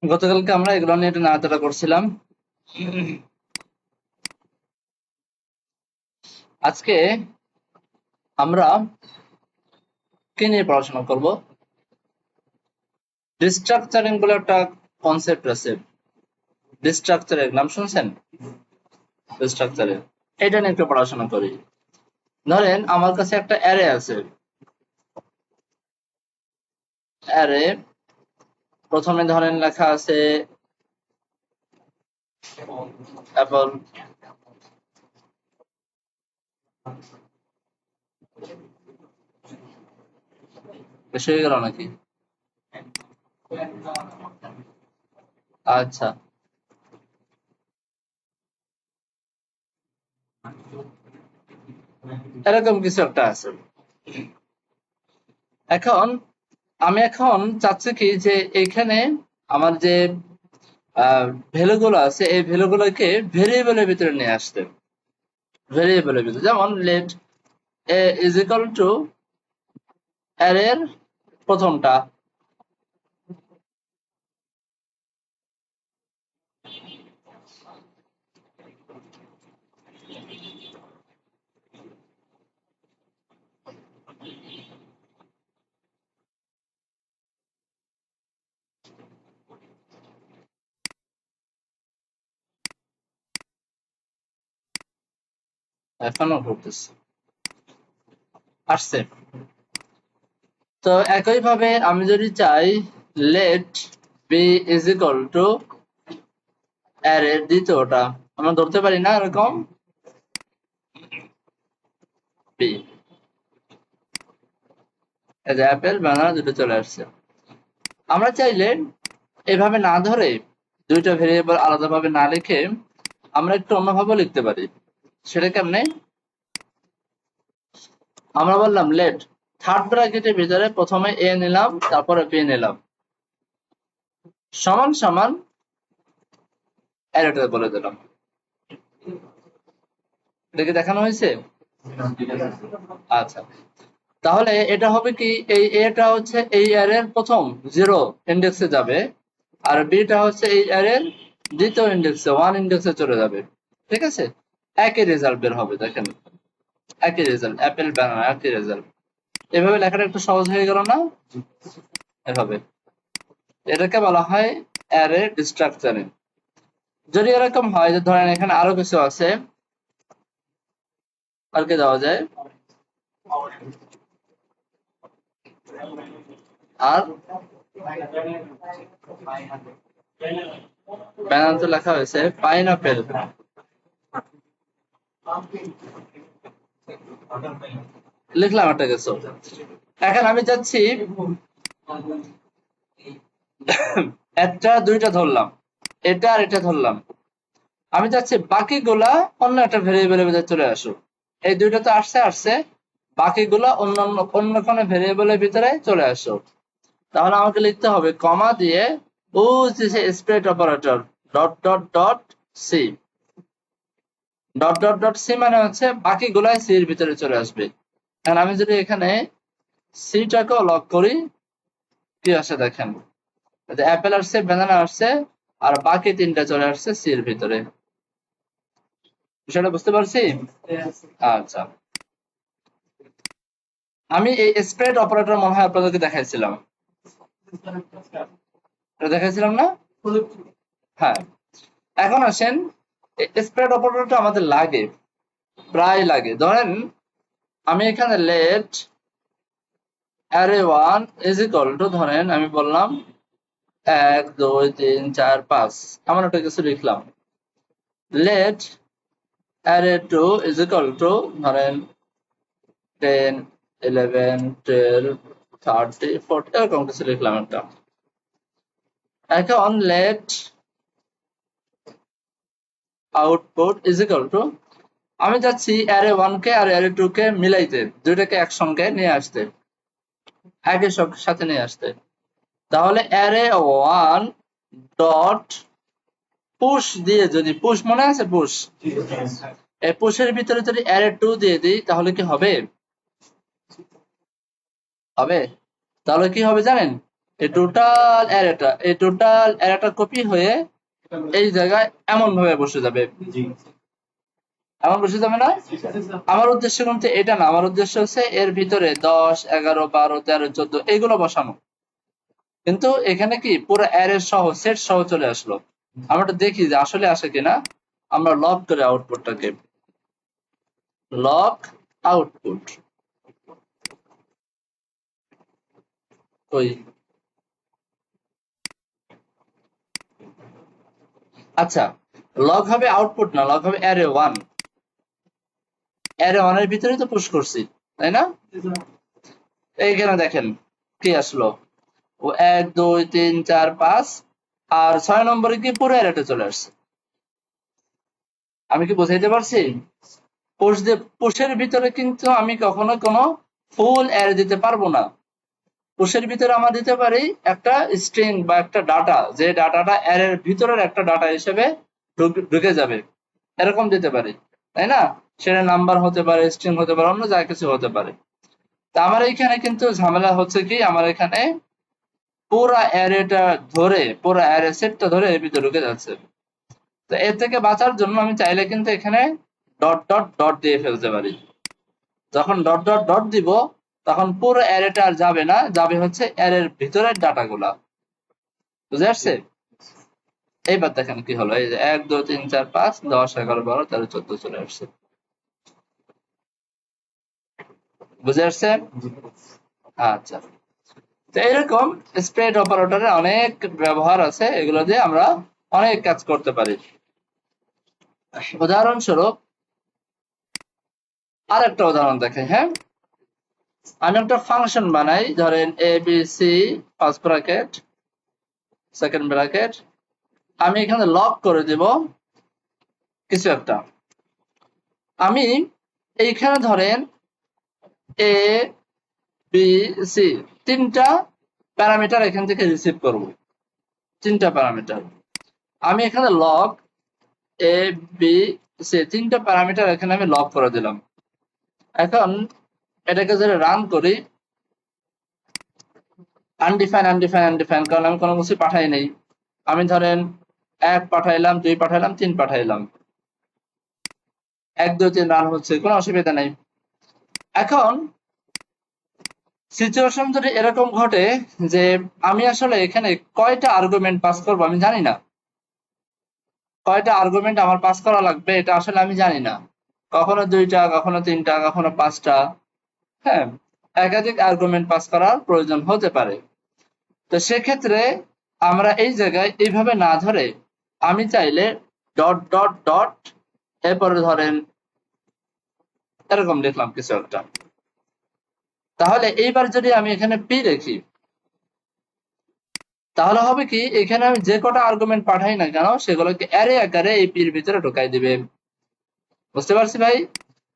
গতকালকে আমরা এগুলো নিয়ে একটু নাড়াচাড়া করছিলাম। আজকে আমরা কি নিয়ে পড়াশোনা করব? ডিস্ট্রাকচারিং বলে একটা কনসেপ্ট আছে। ডিস্ট্রাকচারের নাম শুনছেন? ডিস্ট্রাকচারের এটা নিয়ে একটু পড়াশোনা করি। ধরেন আমার কাছে একটা অ্যারে আছে। অ্যারে প্রথমে ধরেন লেখা আছে অ্যাপল, বেশ হয়ে গেল নাকি? আচ্ছা, এরকম কিছু একটা আছে। এখন আমি চাচ্ছি কি যে এইখানে আমার যে ভ্যালু গুলো আছে এই ভ্যালু গুলোকে ভেরিয়েবলের ভিতরে নিয়ে আসতে। ভেরিয়েবলের ভিতরে যেমন let A is equal to অ্যারের প্রথমটা, এখনো ঘটতেছে, আসছে। তো একই ভাবে আমি যদি চাই let B is equal to অ্যারের দ্বিতীয়টা, আমরা ধরতে পারি না এরকম বি, এই যে অ্যাপেল বানানা দুটো চলে আসছে। আমরা চাইলে এভাবে না ধরে দুইটা ভেরিয়েবল আলাদাভাবে না লিখে আমরা একটু অন্যভাবে লিখতে পারি। সেটা কেমনে? আমরা বললাম লেট থার্ড ব্র্যাকেটের ভিতরে প্রথমে এ নিলাম, তারপরে বি নিলাম, সমান সমান অ্যারেটা বলে দিলাম। এটা কি দেখানো হয়েছে? আচ্ছা, তাহলে এটা হবে কি, এই এটা হচ্ছে এই অ্যারের প্রথম 0 ইন্ডেক্সে যাবে, আর বিটা হচ্ছে এই অ্যারের দ্বিতীয় ইন্ডেক্সে 1 ইন্ডেক্সে চলে যাবে। ঠিক আছে, একই রেজাল্ট বের হবে। দেখেন একই রেজাল্ট, অ্যাপেল বানানা একই রেজাল্ট। এভাবে লেখাটা একটু সহজ হয়ে গেল না? এভাবে এটাকে বলা হয় অ্যারে ডিস্ট্রাকচারিং। যদি এরকম হয় যে ধরেন এখানে আরো কিছু আছে, আর কি দেওয়া যায়, আর ব্যানার তো লেখা হয়েছে পাইনাপেল, লিখলাম একটা কিছু। এখন আমি চাচ্ছি একটা দুইটা ধরলাম, এটা আর এটা ধরলাম, আমি চাচ্ছি বাকিগুলা অন্য একটা ভেরিয়েবলের ভিতরে চলে আসুক। এই দুইটা তো আসছে আসছে, বাকিগুলা অন্য অন্য কোনো ভেরিয়েবলের ভিতরে চলে আসুক। তাহলে আমাকে লিখতে হবে কমা দিয়ে use this split operator dot dot dot C. Dot dot dot C মানে হচ্ছে বাকিগুলাই সি এর ভিতরে চলে আসবে। এখন আমি যদি এখানে সিটাকেও লক করি, কি আসে দেখেন, অ্যাপেল আসছে, ব্যানানা আসছে, আর বাকি তিনটা চলে আসছে সি এর ভিতরে। বিষয়টা বুঝতে পারছি? আচ্ছা, আমি এই স্প্রেড অপারেটর মনে হয় আপনাদেরকে দেখাইছিলাম, এটা দেখাইছিলাম না? হ্যাঁ। এখন আসেন, স্প্রেড অপারেটরটা আমাদের লাগে, প্রায় লাগে। ধরেন আমি এখানে let array one is equal to, ধরেন আমি বললাম 1 2 3 4 5, এমন একটা কিছু লিখলাম। Let array two is equal to, ধরেন 10 11 12 30 40, এরকম কিছু লিখলাম একটা। এখন let output is equal to, আমি যাচ্ছি অ্যারে ওয়ান কে আর অ্যারে টু কে মিলাইতে, দুইটাকে একসঙ্গে নিয়ে আসতে, একই সাথে নিয়ে আসতে। তাহলে অ্যারে ওয়ান ডট পুশ দিয়ে, যদি পুশ মনে আছে, পুশ, এই পুশের ভিতরে যদি অ্যারে টু দিয়ে দিই তাহলে কি হবে? হবে। তাহলে কি হবে জানেন, এই টোটাল অ্যারেটা কপি হয়ে এই জায়গায় এমন ভাবে বসে যাবে, এমন বসে যাবে না। আমার উদ্দেশ্য কিন্তু এটা না, আমার উদ্দেশ্য হচ্ছে এর ভিতরে 10, 11, 12, 13, 14 এইগুলো বসানো। কিন্তু এখানে কি পুরো অ্যারে সহ সেট সহ চলে আসলো। আমরা দেখি যে আসলে আসে কিনা। আমরা লক করে আউটপুটটাকে, লক আউটপুট ওই, আচ্ছা লগ হবে আউটপুট না, লগ হবে অ্যারে 1। অ্যারে 1 এর ভিতরে তো পুশ করছি, তাই না? এইখানে দেখেন কি আসলো, ও 1, 2, 3, 4, 5 আর 6 নম্বরে কি পুরো অ্যারেটা চলে আসছে। আমি কি বোঝাইতে পারছি? পুশের ভিতরে কিন্তু আমি কখনো কোনো ফুল অ্যারে দিতে পারবো না। পুশের ভিতরে আমরা দিতে পারি একটা স্ট্রিং বা একটা ডাটা, যে ডাটাটা অ্যারের ভিতরের একটা ডাটা হিসেবে ঢুকে যাবে, এরকম দিতে পারি, তাই না? সেটা নাম্বার হতে পারে, স্ট্রিং হতে পারে, অন্য যা কিছু হতে পারে। তা আমার এখানে কিন্তু ঝামেলা হচ্ছে কি, আমার এখানে পুরা অ্যারেটা ধরে, পুরা অ্যারে সেটটা ধরে এর ভিতরে ঢুকে যাচ্ছে। তো এর থেকে বাঁচার জন্য আমি চাইলে কিন্তু এখানে ডট ডট ডট দিয়ে ফেলতে পারি। যখন ডট ডট ডট দিব তখন পুরো অ্যারেটা আর যাবে না, যাবে হচ্ছে অ্যারের ভিতরের ডাটাগুলা। বুঝে আসছে? এইবার দেখেন কি হলো, এই যে 1, 2, 3, 4, 5, 10, 11, 12, 13, 14 চলে আসছে। বুঝে আসছে? আচ্ছা, তো এরকম স্প্রেড অপারেটরের অনেক ব্যবহার আছে, এগুলো দিয়ে আমরা অনেক কাজ করতে পারি। উদাহরণস্বরূপ আর একটা উদাহরণ দেখে, হ্যাঁ, আমি একটা ফাংশন বানাই, ধরেন ABC first bracket second bracket, আমি এখানে লক করে দেব কিছু একটা। আমি এইখানে ধরেন A B C তিনটা প্যারামিটার এখান থেকে রিসিভ করব, তিনটা প্যারামিটার। আমি এখানে লক A B C তিনটা প্যারামিটার এখানে আমি লক করে দিলাম। এখন এটাকে যদি রান করি, আনডিফাইন আনডিফাইন আনডিফাইন, কারণ আমি কোনো কিছু পাঠাই নাই। আমি ধরেন 1 পাঠাইলাম, 2 পাঠাইলাম, 3 পাঠাইলাম, 1, 2, 3 রান হচ্ছে, কোনো অসুবিধা নেই। এখন সিচুয়েশন যদি এরকম ঘটে যে আমি আসলে এখানে কয়টা আর্গুমেন্ট পাস করব আমি জানি না, কয়টা আর্গুমেন্ট আমার পাস করা লাগবে এটা আসলে আমি জানি না, কখনো 2টা, কখনো 3টা, কখনো 5টা, হ্যাঁ, একাধিক আর্গুমেন্ট পাস করার প্রয়োজন হতে পারে। তো সেক্ষেত্রে আমরা এই জায়গায় এইভাবে না ধরে আমি চাইলে ডট ডট ডট এরপরে ধরেন এরকম লিখলাম কিছু একটা। তাহলে এইবার যদি আমি এখানে পি রেখি, তাহলে হবে কি, এখানে আমি যে কটা আর্গুমেন্ট পাঠাই না কেন সেগুলোকে অ্যারে আকারে এই পির ভিতরে ঢুকাই দিবে। বুঝতে পারছি ভাই?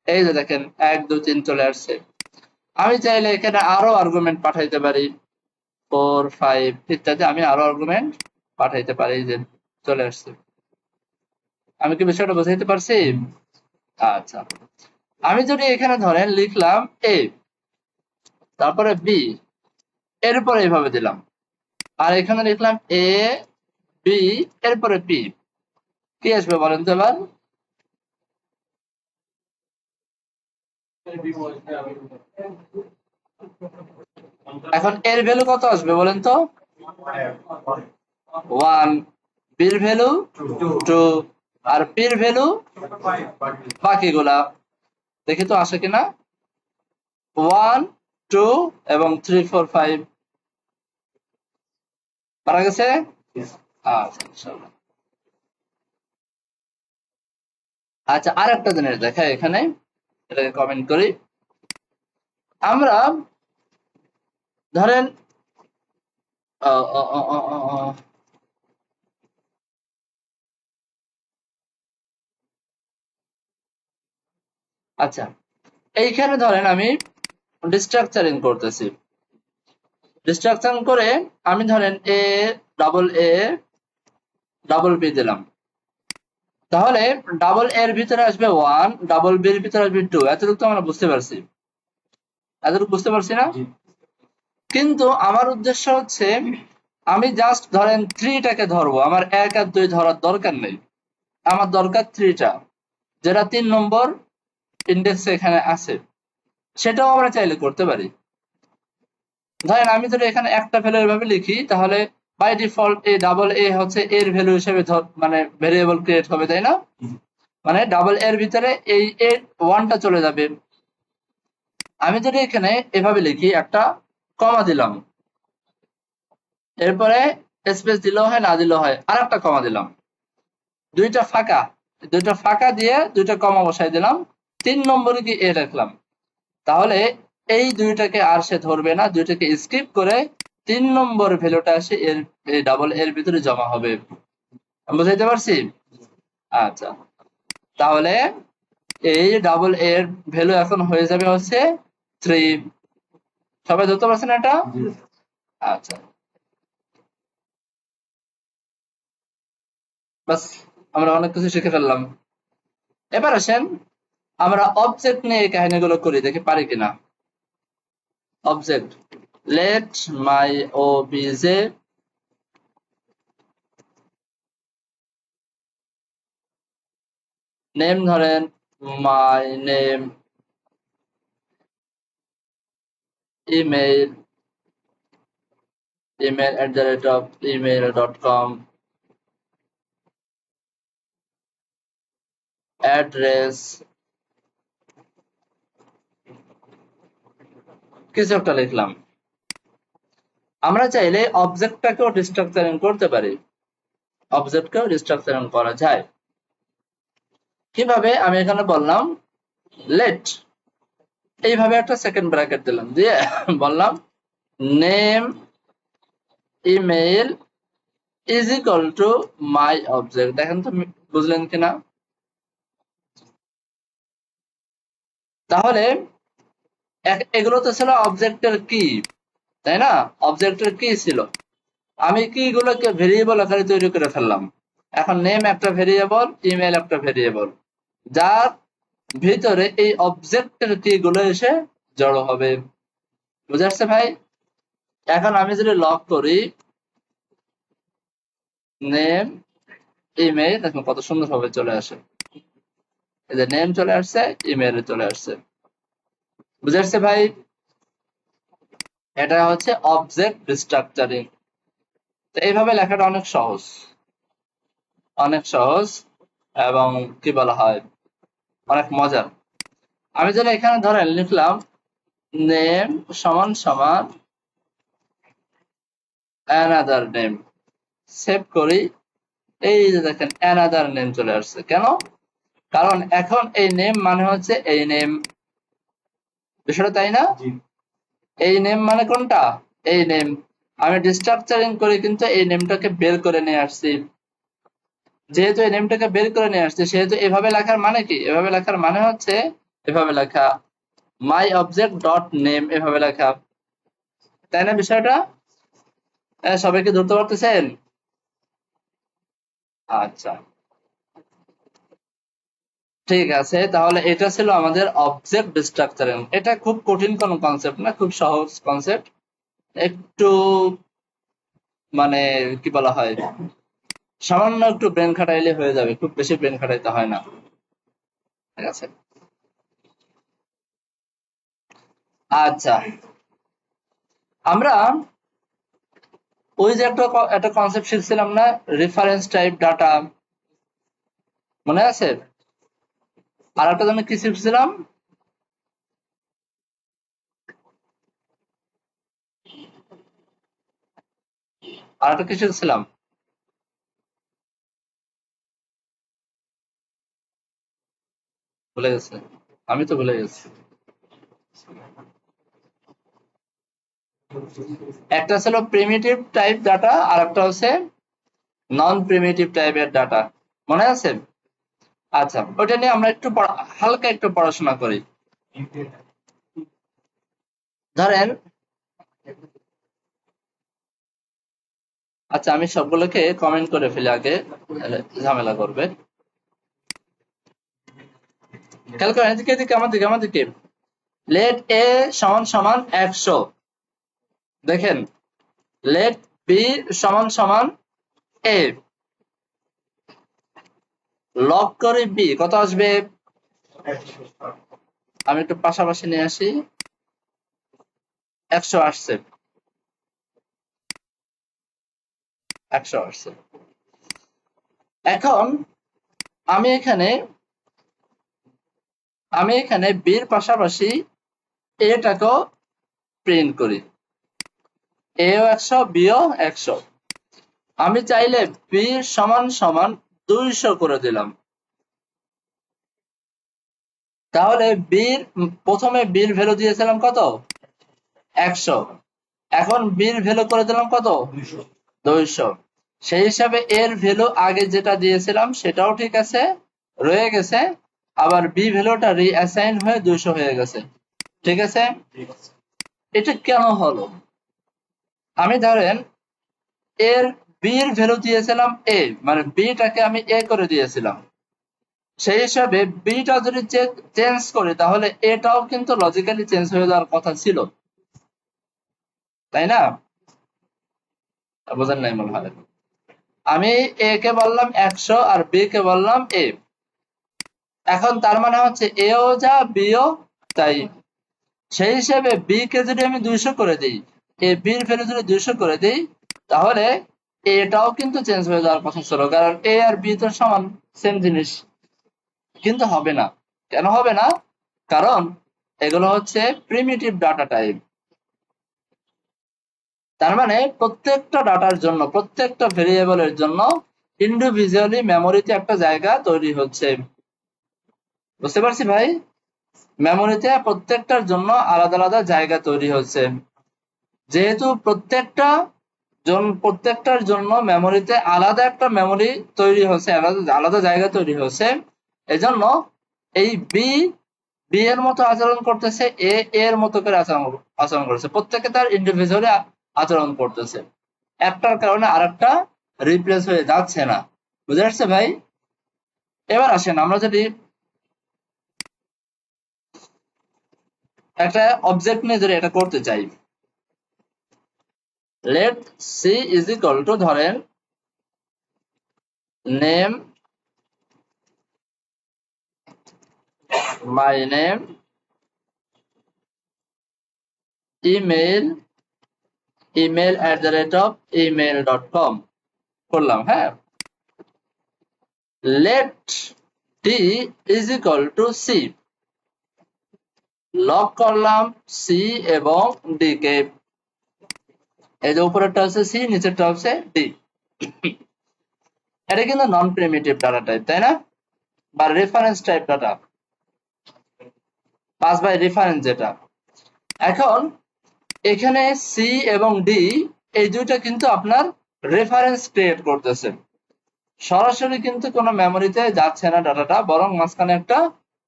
এই যে দেখেন 1, 2, 3 চলে আসছে। আমি চাইলে এখানে আরো আর্গুমেন্ট পাঠাইতে পারি, 4, 5 ইত্যাদি, আমি আরো আর্গুমেন্ট পাঠাইতে পারি। এই যে চলে আসছে। আমি কি বিষয়টা বুঝাইতে পারছি? আচ্ছা, আমি যদি এখানে ধরেন লিখলাম এ, তারপরে বি, এরপরে এইভাবে দিলাম, আর এখানে লিখলাম এ বি এরপরে পি, কি আসবে বলেন তো এবার? এখন এর ভ্যালু কত আসবে বলেন তো? 1, বির ভ্যালু 2, আর পির ভ্যালু বাকিগুলা দেখি তো আসে কিনা। 1, 2 এবং 3, 4, 5 পারা গেছে। আচ্ছা ইনশাআল্লাহ। আচ্ছা, আর একটা জিনিস দেখা এখানে, এটাকে কমেন্ট করি। আমরা ধরেন আচ্ছা, এইখানে ধরেন আমি ডিস্ট্রাকচারিং করতেছি, ডিস্ট্রাকশন করে আমি ধরেন এ ডাবল বি দিলাম। তাহলে ডাবল এর ভিতরে আসবে 1, ডাবল বির ভিতরে আসবে 2। এতটুকু তো আমরা বুঝতে পারছি, এতটুকু বুঝতে পারছি না? কিন্তু আমার উদ্দেশ্য হচ্ছে আমি জাস্ট ধরেন 3টাকে ধরবো, আমার 1 আর 2 ধরার দরকার নেই, আমার দরকার 3টা, যেটা 3 নম্বর ইন্ডেক্সে এখানে আছে। সেটাও আমরা চাইলে করতে পারি। ধরেন আমি যদি এখানে একটা ভ্যালু এভাবে লিখি, তাহলে বাই ডিফল্ট এই ডাবল এ হচ্ছে এর ভ্যালু হিসেবে মানে ভেরিয়েবল ক্রিয়েট হবে, তাই না? মানে ডাবল এর ভিতরে এই এর 1টা চলে যাবে। আমি যদি এখানে এভাবে লিখি, একটা কমা দিলাম, এরপরে স্পেস দিলেও হয়, না দিলেও হয়, আর একটা কমা দিলাম, দুইটা ফাঁকা দিয়ে দুইটা কমা বসাই দিলাম, 3 নম্বরে কি এ রাখলাম, তাহলে এই দুইটাকে আর সে ধরবে না, দুইটাকে স্কিপ করে 3 নম্বর ভ্যালুটা আসে এর এই ডাবল এর ভিতরে জমা হবে। বুঝাইতে পারছি? আচ্ছা, তাহলে এই ডাবল এর ভ্যালু এখন হয়ে যাবে হচ্ছে 3। সবাই ধরতে পারছেন এটা? আচ্ছা, বাস, আমরা অনেক কিছু শিখে ফেললাম। এবার আসেন আমরা অবজেক্ট নিয়ে এই কাহিনীগুলো করি, দেখি পারি কিনা। অবজেক্ট, লেট মাই ওবিজে নেম, ধরেন my name, email, email@email.com, address, কিছু একটা লিখলাম। আমরা চাইলে অবজেক্টটাকেও রিস্ট্রাকচারিং করতে পারি, অবজেক্টকেও রিস্ট্রাকচারিং করা যায়। কিভাবে? আমি এখানে বললাম লেট, এইভাবে একটা সেকেন্ড ব্র্যাকেট দিলাম, দিয়ে বললাম name email is equal to my object. দেখেন তো বুঝলেন কিনা? তাহলে এগুলো তো ছিল অবজেক্টের কি, তাই না? অবজেক্টের কি ছিল, আমি কি গুলোকে ভেরিয়েবল আকারে তৈরি করে ফেললাম। এখন নেম একটা ভেরিয়েবল, ইমেল একটা ভেরিয়েবল, যার ভিতরে এই অবজেক্টের কি গুলো এসে জড়ো হবে। বুঝে আসছে ভাই? এখন আমি যদি লক করি নেম ইমেল, দেখুন কত সুন্দর ভাবে চলে আসে, এই যে নেম চলে আসছে, ইমেল চলে আসছে। বুঝে আসছে ভাই? এটা হচ্ছে অবজেক্ট রিস্ট্রাকচারিং। তো এইভাবে লেখাটা অনেক সহজ, অনেক সহজ, এবং কি বলা হয়, অনেক মজার। আমি যদি এখানে ধরেন লিখলাম নেম সমান সমান অ্যানাদার নেম, সেভ করি, এই যে দেখেন অ্যানাদার নেম চলে আসছে। কেন? কারণ এখন এই নেম মানে হচ্ছে এই নেম, বিষয়টা তাই না? এই নেম মানে কোনটা? এই নেম। আমি ডিস্ট্রাকচারিং করে কিন্তু এই নেমটাকে বের করে নিয়ে আসছি। যেহেতু এই নেমটাকে বের করে নিয়ে আসছে, সেহেতু এভাবে লেখার মানে কি? এভাবে লেখার মানে হচ্ছে এভাবে লেখা মাই অবজেক্ট ডট নেম, এভাবে লেখা, তাই না বিষয়টা? সবাইকে ধরতে পারতেছেন? আচ্ছা, ঠিক আছে, তাহলে এটা ছিল আমাদের অবজেক্ট ডিস্ট্রাকচারিং। এটা খুব কঠিন কোনো কনসেপ্ট না, খুব সহজ কনসেপ্ট। একটু মানে কি বলা হয়, সামান্য একটু ব্রেন খাটাইলে হয়ে যাবে, খুব বেশি ব্রেন খাটাইতে হয় না। ঠিক আছে, আচ্ছা, আমরা ওই যে একটা কনসেপ্ট শিখছিলাম না, রেফারেন্স টাইপ ডাটা, মনে আছে? আর একটা আমি কি শিখছিলাম? আর একটা কি শিখছিলাম? ভুলে গেছে, আমি তো ভুলে গেছি। একটা ছিল প্রিমিটিভ টাইপ ডাটা, আর একটা হচ্ছে নন প্রিমিটিভ টাইপের ডাটা, মনে আছে? আচ্ছা, ওটা নিয়ে আমরা একটু হালকা একটু পড়াশোনা করি। ধরেন, আচ্ছা আমি সবগুলোকে কমেন্ট করে ফেলি আগে, তাহলে ঝামেলা করবে। খেয়াল করেন, এদিকে এদিকে, আমার দিকে, লেট এ সমান সমান 100, দেখেন লেট বি সমান সমান এ, লক করে বি কত আসবে? আমি একটু পাশাপাশি নিয়ে আসি, 100 আসছে, 100 আসছে। এখন আমি এখানে বির পাশাপাশি এটাকেও প্রিন্ট করি, এও 100 বিও 100। আমি চাইলে বি সমান সমান 200 করে দিলাম, তাহলে বীর প্রথমে বীর ভ্যালু দিয়েছিলাম কত? 100। এখন বীর ভ্যালু করে দিলাম কত? 200। সেই হিসাবে এর ভ্যালু আগে যেটা দিয়েছিলাম সেটাও ঠিক আছে, রয়ে গেছে, আবার বি ভ্যালুটা রিঅ্যাসাইন হয়ে 200 হয়ে গেছে। ঠিক আছে, এটা কেন হলো? আমি ধরেন এর বীর ভ্যালু দিয়েছিলাম এ, মানে বিটাকে আমি এ করে দিয়েছিলাম, সেই হিসাবে বিটা যদি চেঞ্জ করি তাহলে এটাও কিন্তু লজিক্যালি চেঞ্জ হয়ে যাওয়ার কথা ছিল, তাই না? বোঝেন নাই মনে হয়। আমি এ কে বললাম 100 আর বি কে বললাম এ, এখন তার মানে হচ্ছে এও যা বিও তাই। সেই হিসেবে বি কে যদি আমি 200 করে দিই, এ বির ভ্যালু যদি 200 করে দিই, তাহলে এটাও কিন্তু চেঞ্জ হয়ে যাওয়ার কথা ছিল, কারণ এ আর বি তো সমান, সেম জিনিস। কিন্তু হবে না, কেন হবে না? কারণ এগুলো হচ্ছে প্রিমিটিভ ডাটা টাইপ। তার মানে প্রত্যেকটা ডাটার জন্য, প্রত্যেকটা ভেরিয়েবলের জন্য ইন্ডিভিজুয়ালি মেমোরিতে একটা জায়গা তৈরি হচ্ছে। বুঝতে পারছি ভাই? মেমোরিতে প্রত্যেকটার জন্য আলাদা আলাদা জায়গা তৈরি হচ্ছে। যেহেতু প্রত্যেকটার জন্য মেমোরিতে আলাদা একটা মেমোরি তৈরি হচ্ছে, আলাদা আলাদা জায়গা তৈরি হচ্ছে, এজন্য এই বি বি এর মতো আচরণ করতেছে, এ এর মতো করে আচরণ করছে, প্রত্যেকে তার ইন্ডিভিজুয়ালি আচরণ করতেছে, একটার কারণে আরেকটা রিপ্লেস হয়ে যাচ্ছে না। বুঝে আসছে ভাই? এবার আসেন আমরা যদি একটা অবজেক্ট নিয়ে যদি এটা করতে চাই, let c is equal to ধরেন name, my name, email, email@email.com করলাম, হ্যাঁ। Let d is equal to c, lock করলাম সি এবং ডি কে, এই যে উপরেরটা হচ্ছে সি, নিচেরটা হচ্ছে ডি। এটা কিন্তু নন প্রিমিটিভ ডাটা টাইপ, তাই না? বা reference type data, pass by reference যেটা। এখন এখানে সি এবং ডি এই দুইটা কিন্তু আপনার রেফারেন্স ক্রিয়েট করতেছে, সরাসরি কিন্তু কোনো মেমোরিতে যাচ্ছে না ডাটাটা, বরং মাঝখানে একটা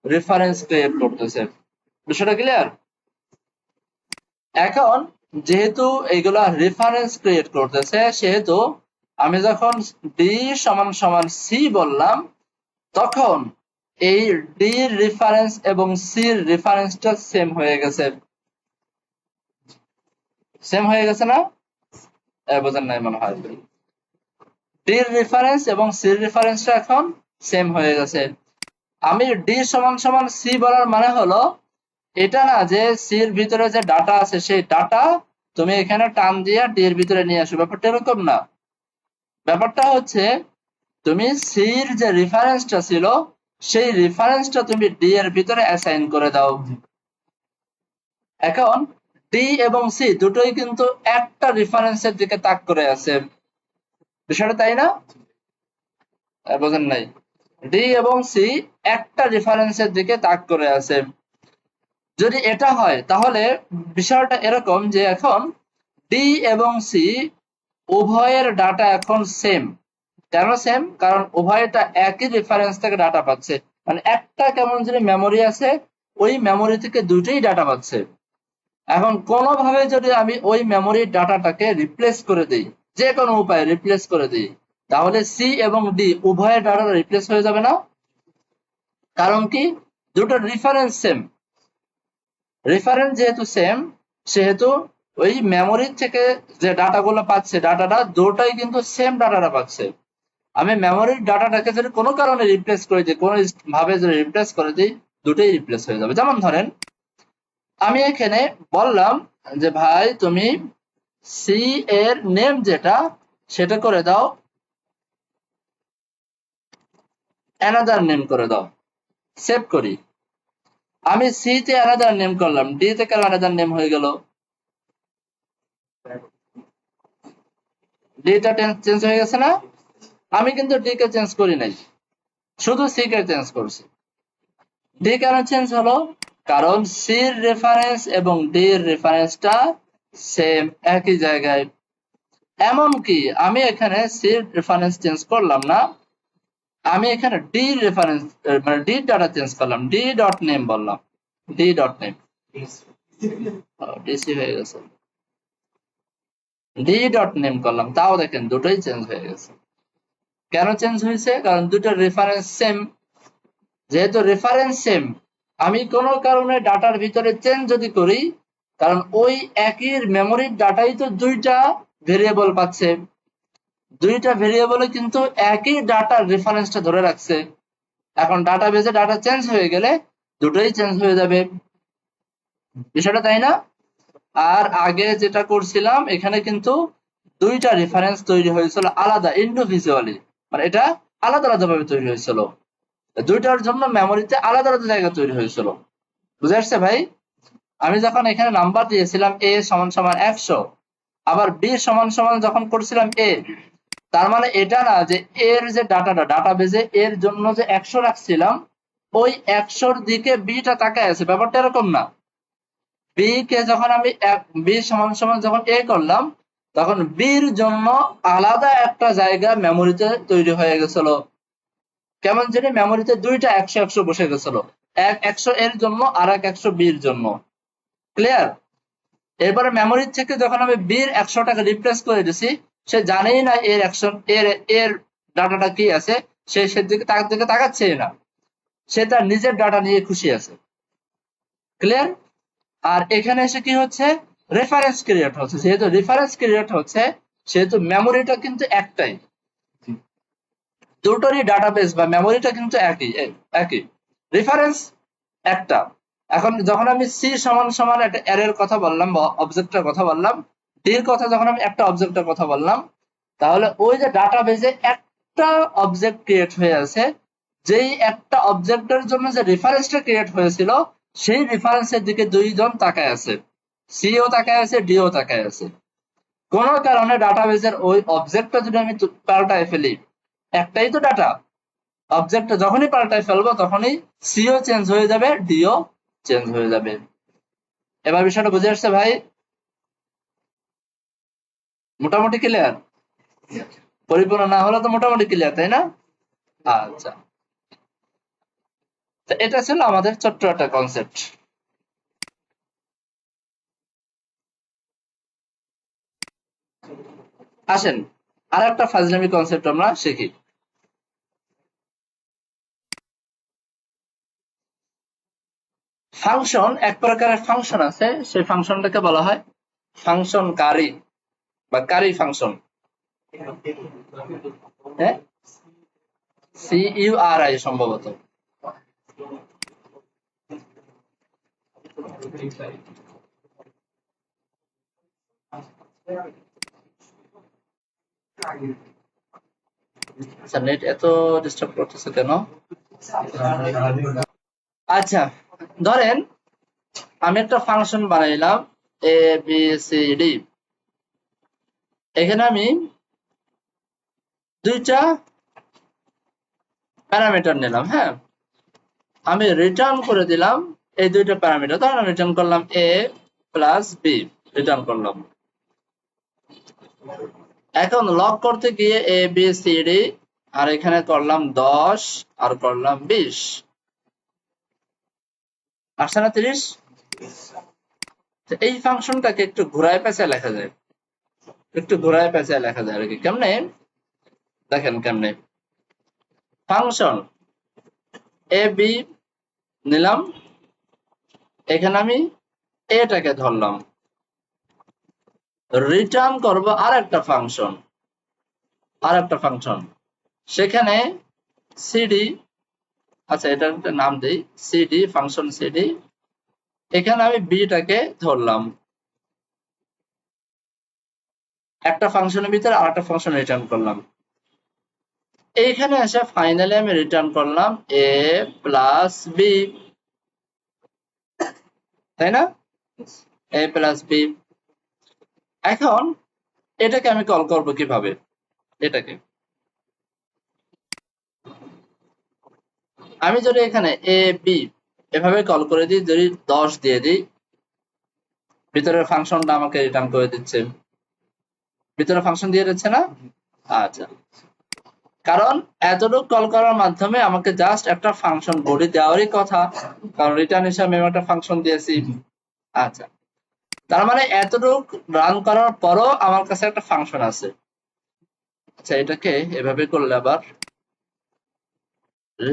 রেফারেন্স ক্রিয়েট করতেছে। বিষয়টা ক্লিয়ার? এখন যেহেতু এইগুলা রেফারেন্স ক্রিয়েট করতেছে, সেহেতু আমি যখন ডি সমান সমান সি বললাম, তখন এই ডি এর রেফারেন্স এবং সি এর রেফারেন্সটা সেম হয়ে গেছে। সেম হয়ে গেছে না? বোঝেন নাই মনে হয়। ডি এর রেফারেন্স এবং সি এর রেফারেন্সটা এখন সেম হয়ে গেছে। আমি ডি সমান সমান সি বলার মানে হলো এটা না যে সি এর ভিতরে যে ডাটা আছে সেই ডাটা তুমি এখানে টান দিয়ে ডি এর ভিতরে নিয়ে আসো, ব্যাপারটা এরকম না। ব্যাপারটা হচ্ছে তুমি সি এর যে রেফারেন্সটা ছিল সেই রেফারেন্সটা তুমি ডি এর ভিতরে অ্যাসাইন করে দাও। এখন ডি এবং সি দুটোই কিন্তু একটা রেফারেন্সের দিকে তাক করে আছে, বিষয়টা তাই না? বোঝেন নাই? ডি এবং সি একটা রেফারেন্সের দিকে তাক করে আছে। যদি এটা হয় তাহলে বিষয়টা এরকম যে এখন ডি এবং সি উভয়ের ডাটা এখন সেম। কেন সেম? কারণ উভয়টা একই রেফারেন্স থেকে ডাটা পাচ্ছে, মানে একটা কেমন যদি মেমোরি আছে, ওই মেমোরি থেকে দুটোই ডাটা পাচ্ছে। এখন কোনোভাবে যদি আমি ওই মেমোরির ডাটাটাকে রিপ্লেস করে দিই, যে কোনো উপায়ে রিপ্লেস করে দিই, তাহলে সি এবং ডি উভয়ের ডাটা রিপ্লেস হয়ে যাবে না? কারণ কি? দুটো রেফারেন্স সেম। রেফারেন্স যেহেতু সেম, সেহেতু ওই মেমোরি থেকে যে ডাটাগুলো পাচ্ছে, ডাটাটা দুটোই কিন্তু সেম ডাটাটা পাচ্ছে। আমি মেমোরির ডাটাটাকে যদি কোনো কারণে রিপ্লেস করে দিই, কোনো ভাবে যদি রিপ্লেস করে দিই, দুটোই রিপ্লেস হয়ে যাবে। যেমন ধরেন আমি এখানে বললাম যে ভাই তুমি সি এর নেম যেটা সেটা করে দাও অ্যানাদার নেম করে দাও, সেভ করি। আমি সি তে অ্যানাদার নেম করলাম, ডি তে কেন অ্যানাদার নেম হয়ে গেল? ডিটা চেঞ্জ হয়ে গেছে না? আমি কিন্তু ডি কে চেঞ্জ করি নাই, শুধু সি কে চেঞ্জ করছি। ডি কেন চেঞ্জ হলো? কারণ সির রেফারেন্স এবং ডি এর রেফারেন্সটা সেম, একই জায়গায়। এমনকি আমি এখানে সির রেফারেন্স চেঞ্জ করলাম না, আমি এখানে ডি রেফারেন্স মানে ডি ডাটা চেঞ্জ করলাম, ডি ডট নেম বললাম, ডি ডট নেম, ডিসি হয়ে গেছে, ডি ডট নেম করলাম, তাও দেখেন দুটোই চেঞ্জ হয়ে গেছে। কেন চেঞ্জ হয়েছে? কারণ দুটো রেফারেন্স সেম। যেহেতু রেফারেন্স সেম, আমি কোনো কারণে ডাটার ভিতরে চেঞ্জ যদি করি, কারণ ওই একই মেমোরির ডাটাই তো দুইটা ভেরিয়েবল পাচ্ছে, দুইটা ভেরিয়েবলে কিন্তু একই ডাটার রেফারেন্সটা ধরে রাখছে। এখন ডাটা বেজে ডাটা চেঞ্জ হয়ে গেলে দুটোই চেঞ্জ হয়ে যাবে, বিষয়টা তাই না? আর আগে যেটা করছিলাম এখানে কিন্তু দুইটা রেফারেন্স তৈরি হয়েছিল আলাদা ইন্ডিভিজুয়ালি, মানে এটা আলাদা আলাদা ভাবে তৈরি হয়েছিল, দুইটার জন্য মেমোরিতে আলাদা আলাদা জায়গা তৈরি হয়েছিল। বুঝে আসছে ভাই? আমি যখন এখানে নাম্বার দিয়েছিলাম a সমান সমান 100, আবার b সমান সমান যখন করছিলাম a, তার মানে এটা না যে এর যে ডাটাটা ডাটাবেজে এর জন্য যে 100 রাখছিলাম ওই 100র দিকে b টা তাকায় আছে, ব্যাপারটা এরকম না। b কে যখন আমি b সমান সমান যখন a করলাম, তখন b এর জন্য আলাদা একটা জায়গা মেমোরিতে তৈরি হয়ে গেছিল। কেমন জানি মেমোরিতে দুইটা 100 100 বসে গেছিল, এক 100 এর জন্য আর এক 100 b এর জন্য। ক্লিয়ার? এরপরে মেমোরি থেকে যখন আমি b এর 100 টাকা রিপ্লেস করে দিছি, সে জানেই না এর অ্যাকশন এর ডাটাটা কি আছে, সে সেদিকে তার দিকে তাকাচ্ছেই না, সে তার নিজের ডাটা নিয়ে খুশি আছে। ক্লিয়ার? আর এখানে এসে কি হচ্ছে, রেফারেন্স ক্রিয়েট হচ্ছে। যেহেতু রেফারেন্স ক্রিয়েট হচ্ছে সেহেতু মেমোরিটা কিন্তু একটাই, দুটোরই ডাটাবেস বা মেমোরিটা কিন্তু একই একই, রেফারেন্স একটা। এখন যখন আমি সি সমান সমান একটা অ্যারের কথা বললাম বা অবজেক্টের কথা বললাম, ডি এর কথা যখন আমি একটা অবজেক্টের কথা বললাম, তাহলে ওই যে ডাটাবেজে একটা অবজেক্ট ক্রিয়েট হয়ে আছে, যেই একটা অবজেক্টের জন্য যে রেফারেন্সটা ক্রিয়েট হয়েছিল সেই রেফারেন্সের দিকে দুইজন তাকায় আছে, সিও তাকায় আছে, ডিও তাকায় আছে। কোন কারণে ডাটাবেজের ওই অবজেক্টটা যদি আমি পাল্টায় ফেলি, একটাই তো ডাটা, অবজেক্টটা যখনই পাল্টায় ফেলবো তখনই সিও চেঞ্জ হয়ে যাবে, ডিও চেঞ্জ হয়ে যাবে। এবার বিষয়টা বুঝে আসছে ভাই? মোটামুটি ক্লিয়ার? পরিপূর্ণ না হলে তো মোটামুটি ক্লিয়ার, তাই না? আচ্ছা, তো এটা ছিল আমাদের ছোট্ট একটা কনসেপ্ট। আসেন আর একটা ফাজলামি কনসেপ্ট আমরা শিখি। ফাংশন, এক প্রকারের ফাংশন আছে, সেই ফাংশনটাকে বলা হয় ফাংশন কারি বা কারি ফাংশন। হ্যাঁ, CURI সম্ভবত। আচ্ছা, নেট এত ডিস্টার্ব করতেছে কেন? আচ্ছা, ধরেন আমি একটা ফাংশন বানাইলাম ABCD, এখানে আমি দুইটা প্যারামিটার নিলাম। হ্যাঁ, আমি রিটার্ন করে দিলাম এই দুইটা প্যারামিটার, তখন আমি রিটার্ন করলাম a প্লাস বি, রিটার্ন করলাম। এখন লগ করতে গিয়ে ABCD আর এখানে করলাম 10 আর করলাম 20, আসছে না 30? এই ফাংশনটাকে একটু ঘুরায় পেঁচায় লেখা যায়, একটু ঘুরায় পেঁচায় লেখা যায় আর কি। কেমনে? দেখেন কেমনে। ফাংশন AB নিলাম, এখানে আমি এটাকে ধরলাম, রিটার্ন করব আরেকটা ফাংশন, সেখানে সিডি, আচ্ছা এটার একটা নাম দেই, সিডি ফাংশন সিডি। এখানে আমি বিটাকে ধরলাম, একটা ফাংশনের ভিতরে আরেকটা ফাংশন রিটার্ন করলাম। এইখানে এসে ফাইনালি আমি রিটার্ন করলাম এ প্লাস বি, তাই না? এ প্লাস বি। এখন এটাকে আমি কল করব কিভাবে? এটাকে আমি যদি এখানে এ বি এভাবে কল করে দিই, যদি 10 দিয়ে দিই, ভিতরের ফাংশনটা আমাকে রিটার্ন করে দিচ্ছে, ভিতরে ফাংশন দিয়ে দিচ্ছে না? আচ্ছা, কারণ এতটুকু কল করার মাধ্যমে আমাকে জাস্ট একটা ফাংশন বডি দেওয়ারই কথা, কারণ রিটার্ন হিসাবে আমি একটা ফাংশন দিয়েছি। আচ্ছা, তার মানে এতটুকু রান করার পরও আমার কাছে একটা ফাংশন আছে। আচ্ছা, এটাকে এভাবে করলে আবার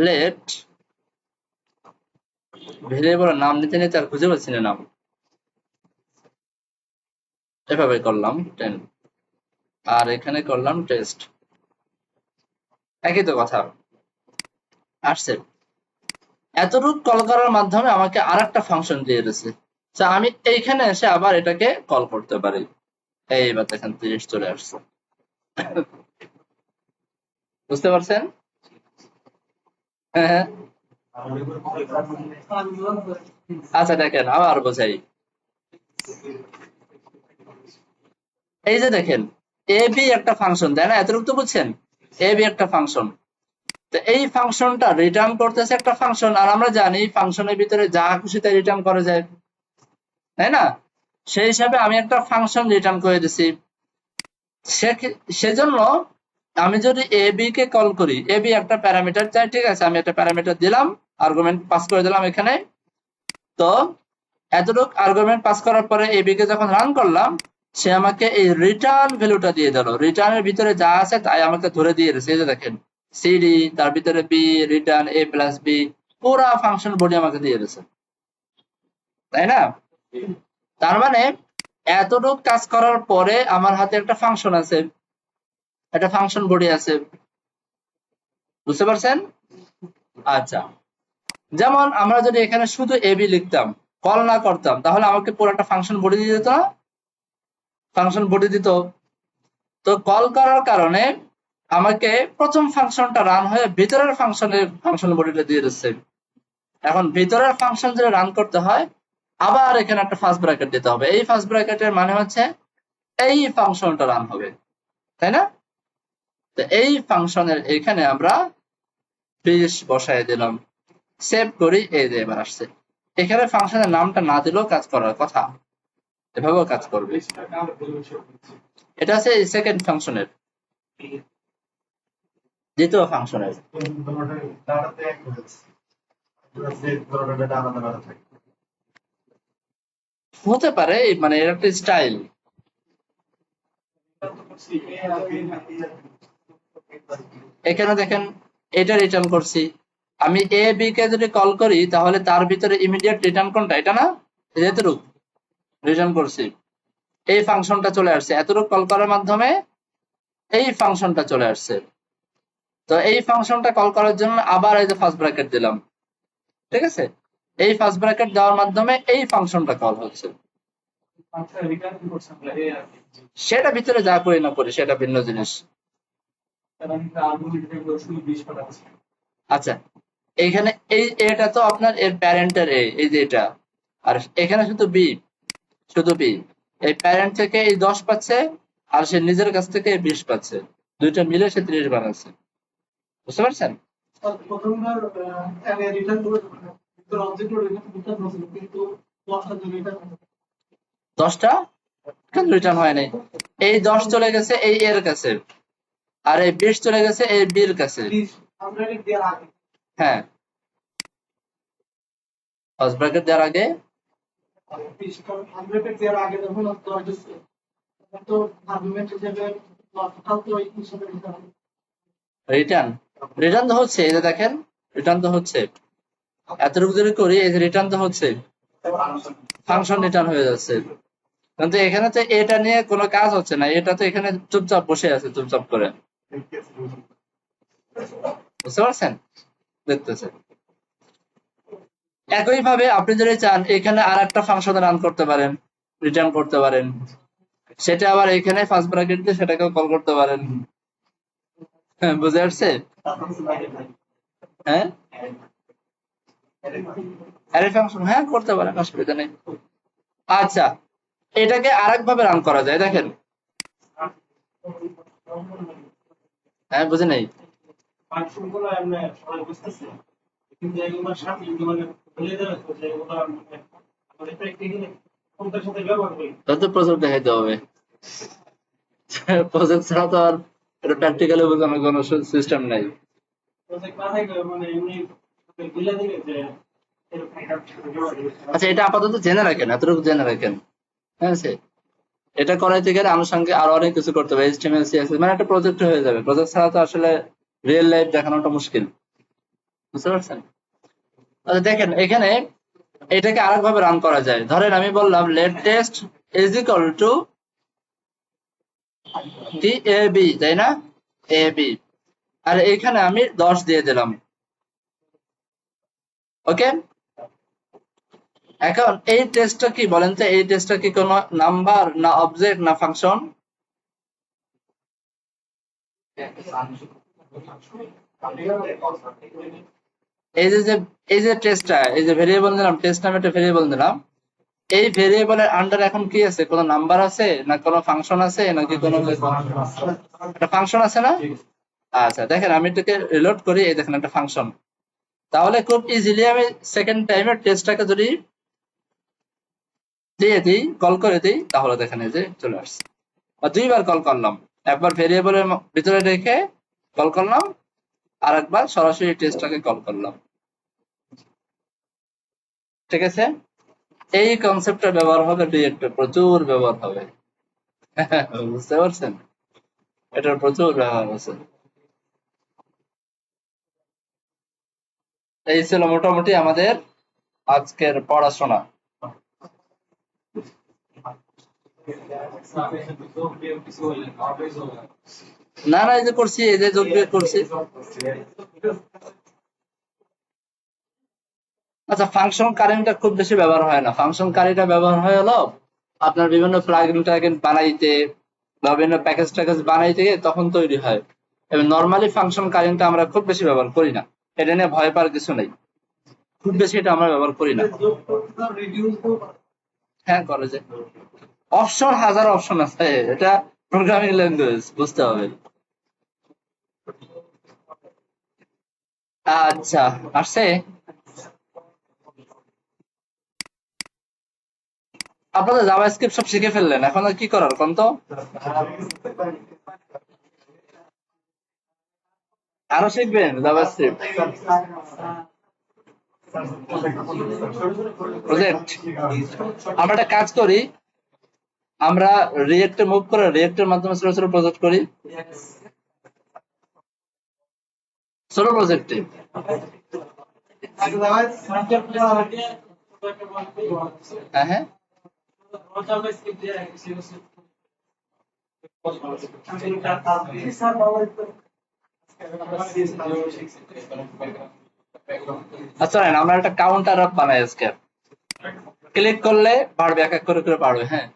লেট ভেরিয়েবলের নাম নিতে নিতে আর খুঁজে পাচ্ছি না নাম, এভাবে করলাম 10 আর এখানে করলাম টেস্ট, একই তো কথা আসছে। এতটুকু কল করার মাধ্যমে আমাকে আরেকটা ফাংশন দিয়ে দিয়েছে, আমি এইখানে এসে আবার এটাকে কল করতে পারি। এইবার দেখেন 30 চলে আসছে, বুঝতে পারছেন? হ্যাঁ হ্যাঁ। আচ্ছা দেখেন আবার বোঝাই, এই যে দেখেন এ বি একটা ফাংশন, তাই না? এতটুকু তো বুঝছেন, এ বি একটা ফাংশন। তো এই ফাংশনটা রিটার্ন করতেছে একটা ফাংশন, আর আমরা জানি ফাংশনের ভিতরে যা খুশি তাই রিটার্ন করা যায়, তাই না? সেই হিসাবে আমি একটা ফাংশন রিটার্ন করে দিছি। সেজন্য আমি যদি এ বি কে কল করি, এ বি একটা প্যারামিটার চাই, ঠিক আছে, আমি একটা প্যারামিটার দিলাম, আর্গুমেন্ট পাস করে দিলাম এখানে। তো এতটুক আর্গুমেন্ট পাস করার পরে এ বি কে যখন রান করলাম, সে আমাকে এই রিটার্ন ভ্যালুটা দিয়ে দিল, রিটার্নের ভিতরে যা আছে তাই আমাকে ধরে দিয়ে দিয়েছে। এই যে দেখেন সিডি, তার ভিতরে বি, রিটার্ন এ প্লাস বি, পুরা ফাংশন বডি আমাকে দিয়ে দিয়েছে, তাই না? তার মানে এতটুক কাজ করার পরে আমার হাতে একটা ফাংশন আছে, একটা ফাংশন বডি আছে, বুঝতে পারছেন? আচ্ছা, যেমন আমরা যদি এখানে শুধু এবি লিখতাম, কল না করতাম, তাহলে আমাকে পুরো একটা ফাংশন বডি দিয়ে দিত না? ফাংশন বডি দিত। তো কল করার কারণে আমাকে প্রথম ফাংশনটা রান হয়ে ভিতরের ফাংশন বডিটা দিয়ে দিচ্ছে। এখন ভিতরের ফাংশন যদি রান করতে হয়, আবার এখানে একটা ফার্স্ট ব্র্যাকেট দিতে হবে। এই ফার্স্ট ব্র্যাকেটের মানে হচ্ছে এই ফাংশনটা রান হবে, তাই না? তো এই ফাংশনের এখানে আমরা 20 বসায় দিলাম, সেভ করি, এই যে এবার আসছে। এখানে ফাংশনের নামটা না দিলেও কাজ করার কথা, এভাবেও কাজ করবে। এটা হচ্ছে সেকেন্ড ফাংশনের, দ্বিতীয় ফাংশনের। হতে পারে, মানে এর একটা স্টাইল। এখানে দেখেন এটা রিটার্ন করছি, আমি এ বি কে যদি কল করি তাহলে তার ভিতরে ইমিডিয়েট রিটার্ন কোনটা? এটা না? এতটুক রিটার্ন করছি, এই ফাংশনটা চলে আসছে, এতটুক কল করার মাধ্যমে এই ফাংশনটা চলে আসছে। তো এই ফাংশনটা কল করার জন্য আবার এই যে ফার্স্ট ব্র্যাকেট দিলাম, ঠিক আছে? এই ফার্স্ট ব্র্যাকেট দেওয়ার মাধ্যমে এই ফাংশনটা কল হচ্ছে। সেটা ভিতরে যা করি না করি সেটা ভিন্ন জিনিস। আচ্ছা, এইখানে এই এটা তো আপনার এর প্যারেন্টের এই যে এটা, আর এখানে শুধু বি, শুধু বি। এই প্যারেন্ট থেকে এই 10 পাচ্ছে, আর সে নিজের কাছ থেকে 20 পাচ্ছে, দুইটা মিলে সে 30 বানাচ্ছে, বুঝতে পারছেন? প্রথমবার রিটার্ন করে কিন্তু 10টা কেন রিটার্ন হয় নাই? এই 10 চলে গেছে এই এর কাছে, আর এই 20 চলে গেছে এই বির কাছে। হ্যাঁ, ফার্স্ট ব্র্যাকেট দেওয়ার আগে রিটার্ন, রিটার্ন তো হচ্ছে, এই যে দেখেন রিটার্ন তো হচ্ছে, এতটুকু যদি করি এই যে রিটার্ন তো হচ্ছে, ফাংশন রিটার্ন হয়ে যাচ্ছে। কিন্তু এখানে তো এটা নিয়ে কোনো কাজ হচ্ছে না, এটা তো এখানে চুপচাপ বসে আছে চুপচাপ করে, বুঝতে পারছেন? দেখতেছে একইভাবে আপনি যদি চান এখানে আর একটা ফাংশন রান করতে পারেন, রিটার্ন করতে পারেন, সেটা আবার এখানে ফার্স্ট ব্র্যাকেট দিয়ে সেটাকেও কল করতে পারেন। হ্যাঁ, বুঝে আসছে? হ্যাঁ, অ্যারে ফাংশন হ্যাঁ করতে পারেন, অসুবিধা নেই। আচ্ছা, এটাকে আরেক ভাবে রান করা যায়, দেখেন। হ্যাঁ, বুঝে নেই। তো প্রজেক্ট দেখাইতে হবে। প্রজেক্ট ছাড়া তো আর এটা প্র্যাকটিক্যালি বোঝানোর কোনো সিস্টেম নাই। আচ্ছা, এটা আপাতত জেনে রাখেন, এতটুকু জেনে রাখেন। হ্যাঁ, এটা করাইতে গেলে আনুষঙ্গিক আরো অনেক কিছু করতে হবে, এইচটিএমএল সিএসএস, মানে একটা প্রজেক্ট হয়ে যাবে। প্রজেক্ট ছাড়া তো আসলে রিয়েল লাইফ দেখানোটা মুশকিল, বুঝতে পারছেন? আচ্ছা, দেখেন এখানে এটাকে আরেকভাবে রান করা যায়। ধরেন আমি বললাম let test is equal to T A B, তাই না? এ বি, আর এখানে আমি 10 দিয়ে দিলাম। ওকে, এখন এই টেস্টটা কি বলেন তো? এই টেস্টটা কি কোনো নাম্বার না অবজেক্ট না ফাংশন? এই যে যে এই যে টেস্টটা, এই যে ভেরিয়েবল দিলাম, টেস্ট নামে একটা ভেরিয়েবল দিলাম, এই ভেরিয়েবলের আন্ডার এখন কি আছে? কোনো নাম্বার আছে না কোনো ফাংশন আছে নাকি কোনো একটা ফাংশন আছে না? আচ্ছা, দেখেন আমি এটাকে রিলোড করি, এই দেখেন একটা ফাংশন। তাহলে খুব ইজিলি আমি সেকেন্ড টাইমের টেস্টটাকে যদি দিয়ে দিই, কল করে দিই, তাহলে দেখেন এই যে চলে আসছে। বা দুইবার কল করলাম, একবার ভেরিয়েবলের ভিতরে রেখে কল করলাম, আর একবার সরাসরি টেস্টটাকে কল করলাম। ঠিক আছে, এই কনসেপ্টটা ব্যবহার হবে রিয়েক্টে, প্রচুর ব্যবহার হবে। বুঝতে পারছেন? এটার প্রচুর ব্যবহার আছে। এই ছিল মোটামুটি আমাদের আজকের পড়াশোনা। না না, এই যে করছি, এই যে যোগ বিয়োগ করছি। আচ্ছা, ফাংশন কারেন্টটা খুব বেশি ব্যবহার হয় না। ফাংশন কারেন্টটা ব্যবহার হয় হলো আপনার বিভিন্ন প্লাগইন টাগইন বানাইতে বা বিভিন্ন প্যাকেজ ট্যাকেজ বানাইতে গিয়ে তখন তৈরি হয়। এবং নর্মালি ফাংশন কারেন্টটা আমরা খুব বেশি ব্যবহার করি না, এটা নিয়ে ভয় পাওয়ার কিছু নেই। খুব বেশি এটা আমরা ব্যবহার করি না। হ্যাঁ, করে যে অপশন, হাজার অপশন আছে, এটা প্রোগ্রামিং ল্যাঙ্গুয়েজ, বুঝতে হবে। আচ্ছা, আসছে। আপনাদের জাভাস্ক্রিপ্ট সব শিখে ফেললেন, এখন আর কি করার কোন তো? আরো শিখবেন জাভাস্ক্রিপ্ট প্রজেক্ট? আমরা একটা কাজ করি, আমরা রিয়েক্টে মুভ করে রিয়েক্টের মাধ্যমে ছোট ছোট প্রজেক্ট করি, ছোট প্রজেক্টে। হ্যাঁ হ্যাঁ, আচ্ছা আমরা একটা কাউন্টার আপ বানাই আজকে, ক্লিক করলে বাড়বে, এক এক করে করে বাড়বে। হ্যাঁ,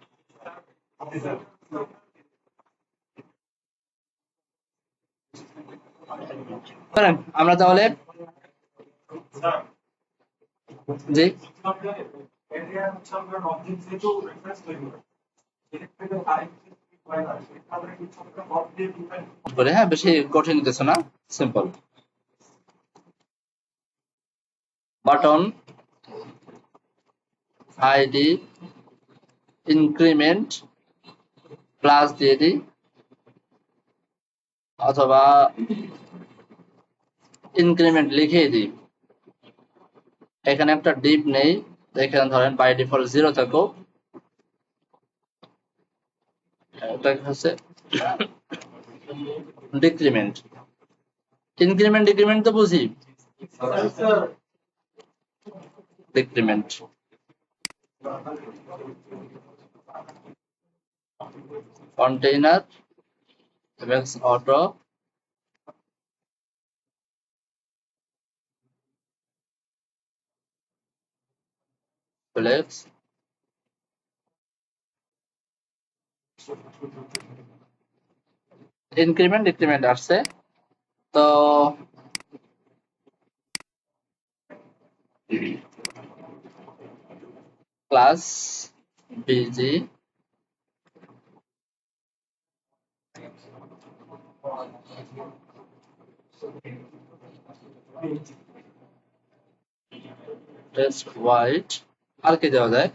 করেন আমরা তাহলে। জি, বলে হ্যাঁ, বেশি কঠিন কিছু না, simple. Button ID increment plus দিয়ে দিই, অথবা ইনক্রিমেন্ট লিখে দিই। এখানে একটা ডিপ নেই, এখানে ধরেন বাই ডিফল্ট 0 থাকুক, এটা হচ্ছে ডিক্রিমেন্ট। ইনক্রিমেন্ট ডিক্রিমেন্ট তো বুঝি, decrement. container makes auto flex increment decrement আসছে তো class bg test white আর কি দেওয়া যায়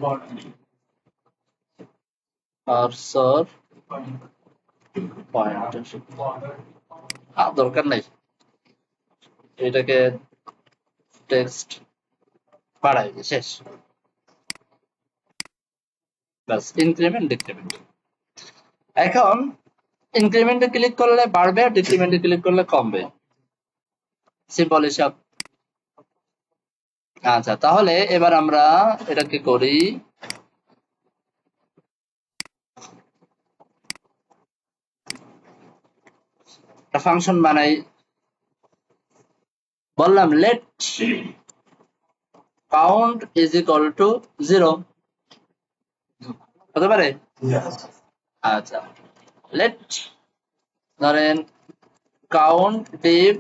cursor pointer দরকার নাই এটাকে টেক্সট বাড়াই দিই শেষ বাস ইনক্রিমেন্ট ডিক্রিমেন্ট এখন ইনক্রিমেন্টে ক্লিক করলে বাড়বে আর ডিক্রিমেন্টে ক্লিক করলে কমবে সিম্পল হিসাব আচ্ছা তাহলে এবার আমরা এটাকে করি ফাংশন বানাই বললাম let count is equal to 0 হতে পারে আচ্ছা লেট ধরেন count div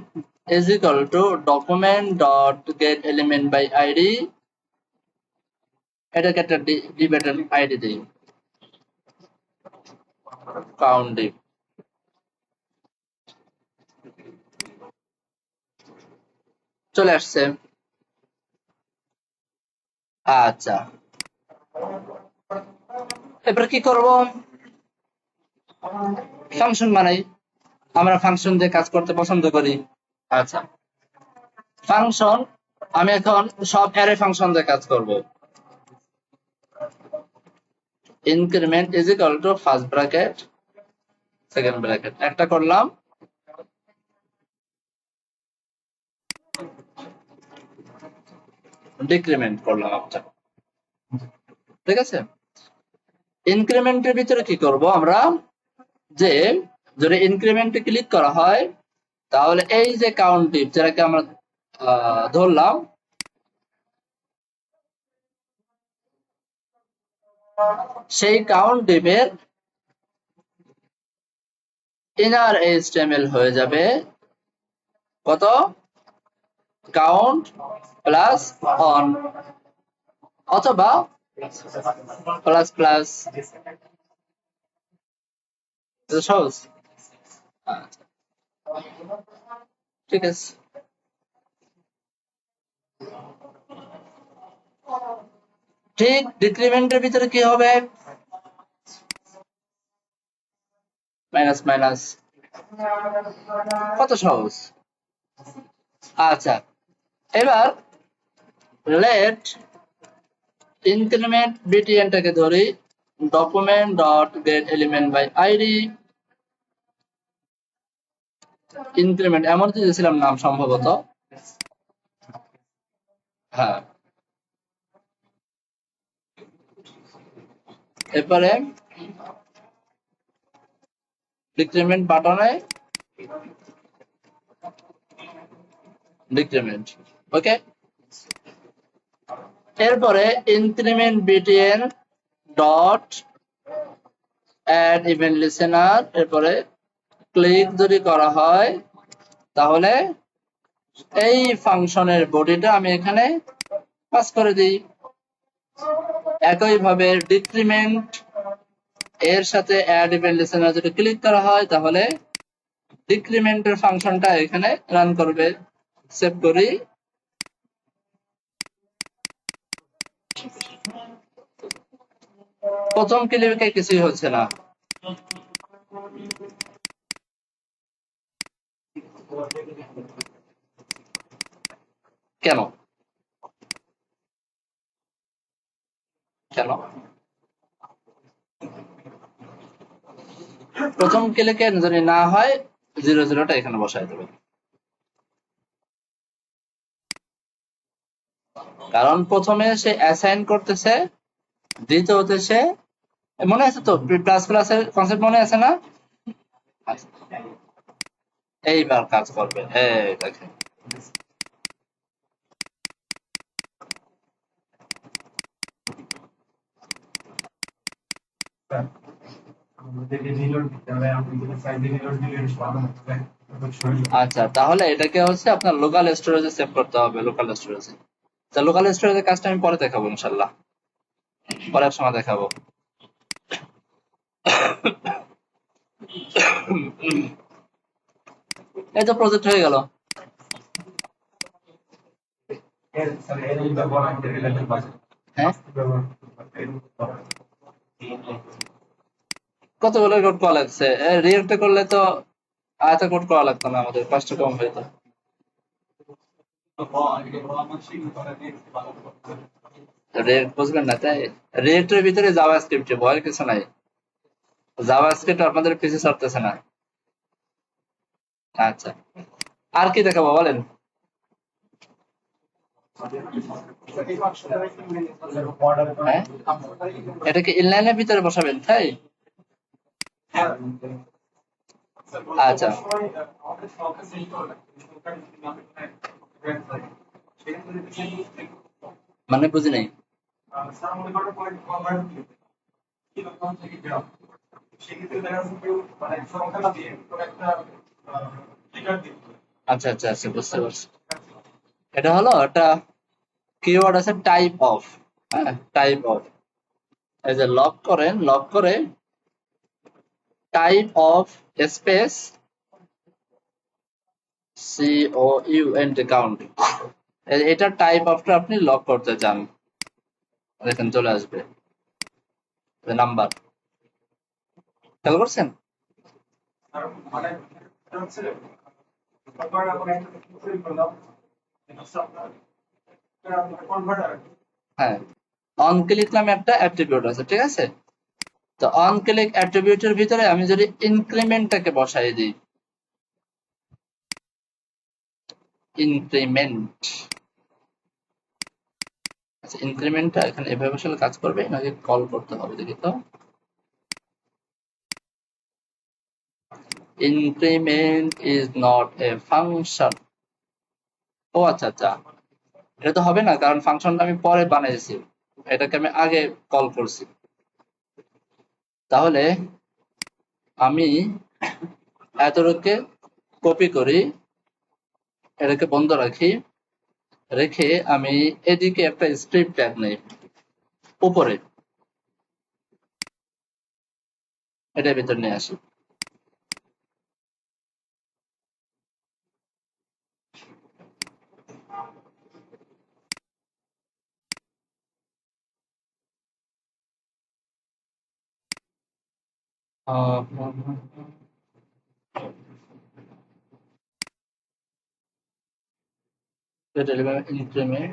is equal to document dot get element by id এটাকে একটা div এর id দেই count div চলে আসছে আচ্ছা এবার কি করব ফাংশন বানাই আমরা ফাংশন দিয়ে কাজ করতে পছন্দ করি আচ্ছা ফাংশন আমি এখন সব অ্যারে ফাংশন দিয়ে কাজ করব increment is equal to first bracket second bracket একটা করলাম ডিক্রিমেন্ট করলাম একটা ঠিক আছে ইনক্রিমেন্টের ভিতরে কি করব আমরা যে যদি ইনক্রিমেন্টে ক্লিক করা হয় তাহলে এই যে কাউন্ট ডিভ যেটাকে আমরা ধরলাম সেই কাউন্ট ডিভের ইনার এইচটিএমএল হয়ে যাবে কত কাউন্ট প্লাস অন অথবা প্লাস প্লাস সহজ ঠিক আছে ঠিক ডিক্রিমেন্টের ভিতরে কি হবে মাইনাস মাইনাস কত সহজ আচ্ছা এবার লেট ইনক্রিমেন্ট btn টাকে ধরি document dot get element by id increment এমন দিয়েছিলাম নাম সম্ভবত হ্যাঁ এরপরে ডিক্রিমেন্ট বাটনে ডিক্রিমেন্ট ওকে এরপরে increment btn dot add event listener এরপরে ক্লিক যদি করা হয় তাহলে এই ফাংশনের বডিটা আমি এখানে পাস করে দিই একইভাবে ডিক্রিমেন্ট এর সাথে অ্যাড ইভেন্ট লিসেনার যদি ক্লিক করা হয় তাহলে ডিক্রিমেন্টের ফাংশনটা এখানে রান করবে সেভ করি প্রথম ক্লিকে কিছুই হচ্ছে না কেন কেন প্রথম ক্লিকে যদি না হয় 0 এখানে বসাই দেবে কারণ প্রথমে সে অ্যাসাইন করতেছে দ্বিতীয়তে সে মনে আছে তো? প্লাস প্লাসের কনসেপ্ট মনে আছে না? আচ্ছা, এইবার কাজ করবে, এই দেখেন। আচ্ছা, তাহলে এটাকে হচ্ছে আপনার লোকাল স্টোরেজে সেভ করতে হবে, লোকাল স্টোরেজে। তা লোকাল স্টোরেজের কাজটা আমি পরে দেখাবো ইনশাল্লাহ, পরে এক সময় দেখাবো। এই তো প্রজেক্ট হয়ে গেল। হ্যাঁ, কতগুলো কোড করা লাগছে, রিয়েক্টে করলে তো এত কোড করা লাগতো না, আমাদের কষ্ট কম হইতো। রিয়েক্ট বুঝবেন না তাই? রিয়েক্টের ভিতরে জাভাস্ক্রিপ্ট, ভয়ের কিছু নাই। জাভাস্ক্রিপ্ট আপনাদের পিছে চড়তেছে না। আচ্ছা, আর কি দেখাবো বলেন? হ্যাঁ, এটাকে ইনলাইনের ভিতরে বসাবেন তাই? আচ্ছা, মানে বুঝি নাই। আচ্ছা আচ্ছা আচ্ছা, বুঝতে পারছি। এটা হলো একটা কিওয়ার্ড আছে টাইপ অফ। হ্যাঁ, টাইপ অফ। এই যে লক করেন, লক করে type of speech COUNT count, এটা টাইপ অফটা আপনি লক করতে চান, দেখেন চলে আসবে নাম্বার। খেয়াল করছেন? হ্যাঁ, অন ক্লিক নামে একটা অ্যাট্রিবিউট আছে, ঠিক আছে? তো অন ক্লিক অ্যাট্রিবিউটের ভিতরে আমি যদি ইনক্রিমেন্টটাকে বসাই দিই, ইনক্রিমেন্ট। আচ্ছা, ইনক্রিমেন্টটা এখানে এভাবে আসলে কাজ করবে নাকি কল করতে হবে দেখি তো। Increment is not a function. ও আচ্ছা আচ্ছা, এটা তো হবে না, কারণ ফাংশনটা আমি পরে বানাইছি, এটাকে আমি আগে কল করছি। তাহলে আমি এতটুকুকে কপি করি, এটাকে বন্ধ রাখি, রেখে আমি এদিকে একটা স্ক্রিপ্ট ট্যাগ নেই উপরে, এটার ভিতর নিয়ে আসি। ইনক্রিমেন্ট,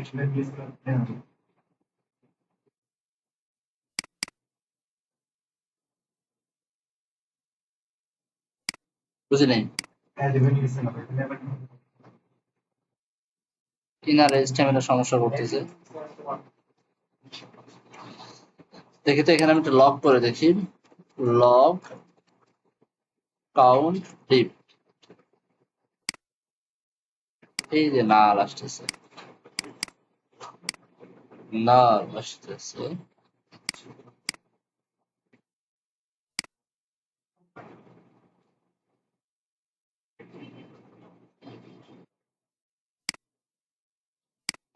বুঝি নাই। ইনার স্ট্যামিনার সমস্যা করতেছে, দেখি তো। এখানে আমি একটা লগ করে দেখি, লগ কাউন্ট ডিপ, এই যে নাল আসতেছে, নাল আসতেছে।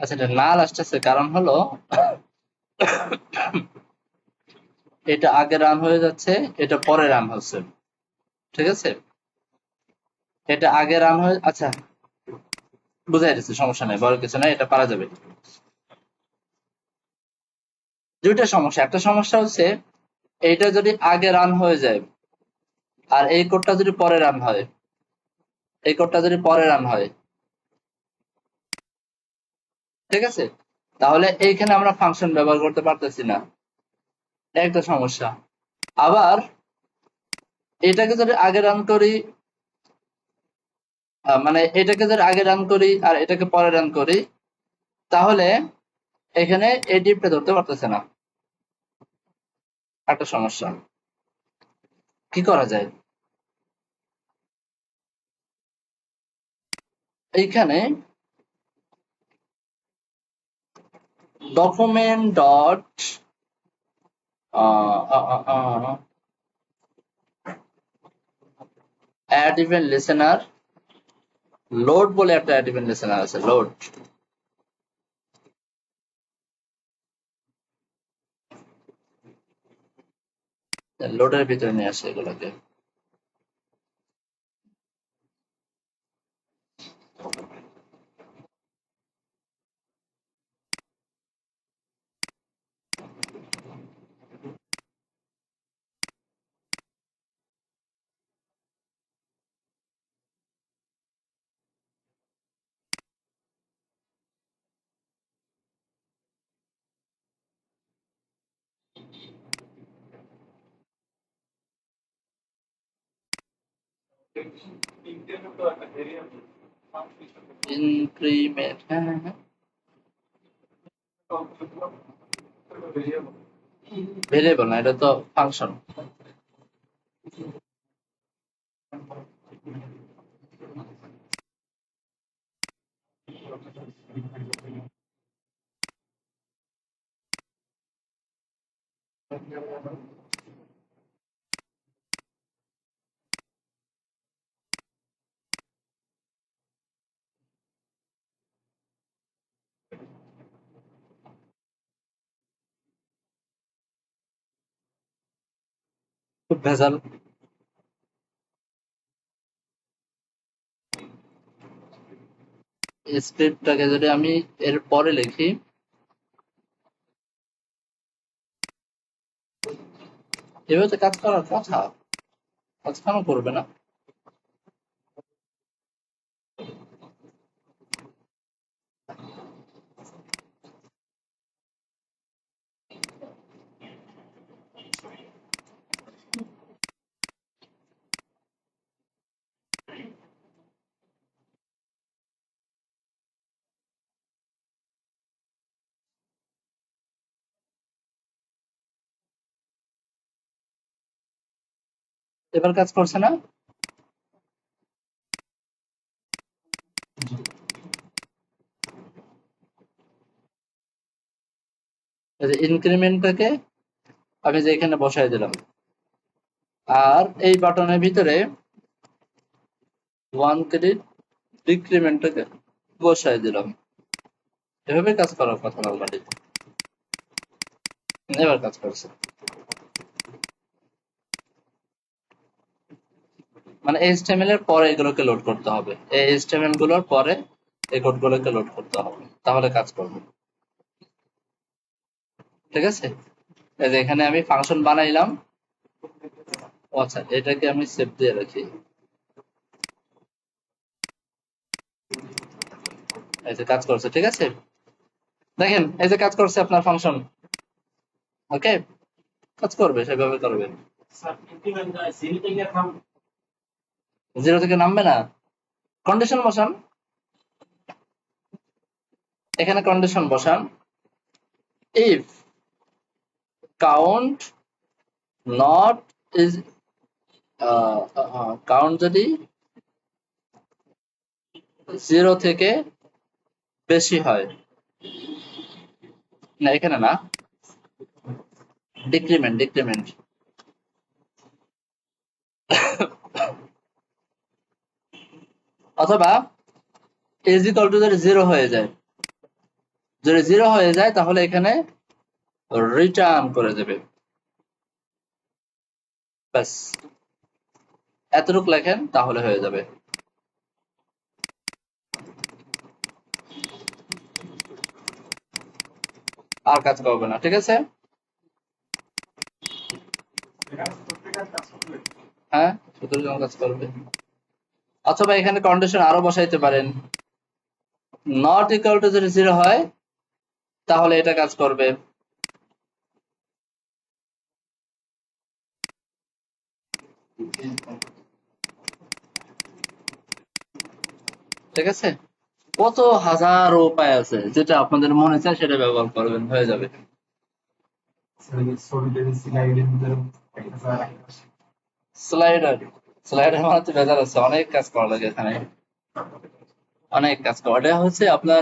আচ্ছা, এটা নাল আসতেছে কারণ হলো এটা আগে রান হয়ে যাচ্ছে, এটা পরে রান হচ্ছে, ঠিক আছে? এটা আগে রান হয়ে, আচ্ছা বুঝাই দিচ্ছি, সমস্যা নাই, বড় কিছু নাই, এটা পারা যাবে। দুইটা সমস্যা, একটা সমস্যা হচ্ছে এইটা যদি আগে রান হয়ে যায়, আর এই কোডটা যদি পরে রান হয়, এই কোডটা যদি পরে রান হয়, ঠিক আছে, তাহলে এইখানে আমরা ফাংশন ব্যবহার করতে পারতেছি না, একটা সমস্যা। আবার এটাকে যদি আগে রান করি, মানে এটাকে যদি আগে রান করি আর এটাকে পরে রান করি, তাহলে এখানে এই ডিপটা ধরতে পারতেছে না, একটা সমস্যা, কি করা যায়? এইখানে document dot add event listener, load বলে একটা অ্যাড ইভেন্ট লিসেনার আছে, লোড। লোডের ভিতরে নিয়ে আসে এগুলোকে। ইনক্রিমেন্ট, হ্যাঁ হ্যাঁ হ্যাঁ, ভেরিয়েবল না, এটা তো ফাংশন। খুব ভেজাল। স্ক্রিপ্টটাকে যদি আমি এর পরে লিখি, এভাবে তো কাজ করার কথা, কাজ কেন করবে না? এবার কাজ করছে না? ইনক্রিমেন্টটাকে আমি যে এখানে বসাই দিলাম, আর এই বাটনের ভিতরে ওয়ান ক্রেডিট ডিক্রিমেন্টটাকে বসাই দিলাম। এভাবে কাজ করার কথা নরমালি। এবার কাজ করছে। মানে HTML এর পরে এগুলোকে লোড করতে হবে, এই HTML গুলোর পরে এই কোডগুলোকে লোড করতে হবে, তাহলে কাজ করবে। ঠিক আছে, এই যে এখানে আমি ফাংশন বানাইলাম। আচ্ছা, এটাকে আমি সেভ দিয়ে রাখি। এই যে কাজ করছে, ঠিক আছে, দেখেন এই যে কাজ করছে আপনার ফাংশন। ওকে, কাজ করবে, সেভাবে করবে। জিরো থেকে নামবে না, কন্ডিশন বসান, এখানে কন্ডিশন বসান, if count not is, count যদি জিরো থেকে বেশি হয়, না এখানে না, ডিক্রিমেন্ট ডিক্রিমেন্ট, অথবা ইজ ইকুয়াল টু যদি জিরো হয়ে যায়, যদি জিরো হয়ে যায় তাহলে এখানে রিটার্ন করে দেবে। ব্যাস, এতটুকু লেখেন তাহলে হয়ে যাবে। আর কাজ করবে না, ঠিক আছে। হ্যাঁ, শুধু কাজ করবে। অথবা এখানে কন্ডিশন আরো বসাইতে পারেন, নট ইকুয়াল টু যদি জিরো হয় তাহলে এটা কাজ করবে। ঠিক আছে, কত হাজার উপায় আছে, যেটা আপনাদের মনে চায় সেটা ব্যবহার করবেন, হয়ে যাবে। স্লাইডার স্লাইডার মানে তো ভেজাল আছে, অনেক কাজ করা লাগে এখানে, অনেক কাজ করা। এটা হচ্ছে আপনার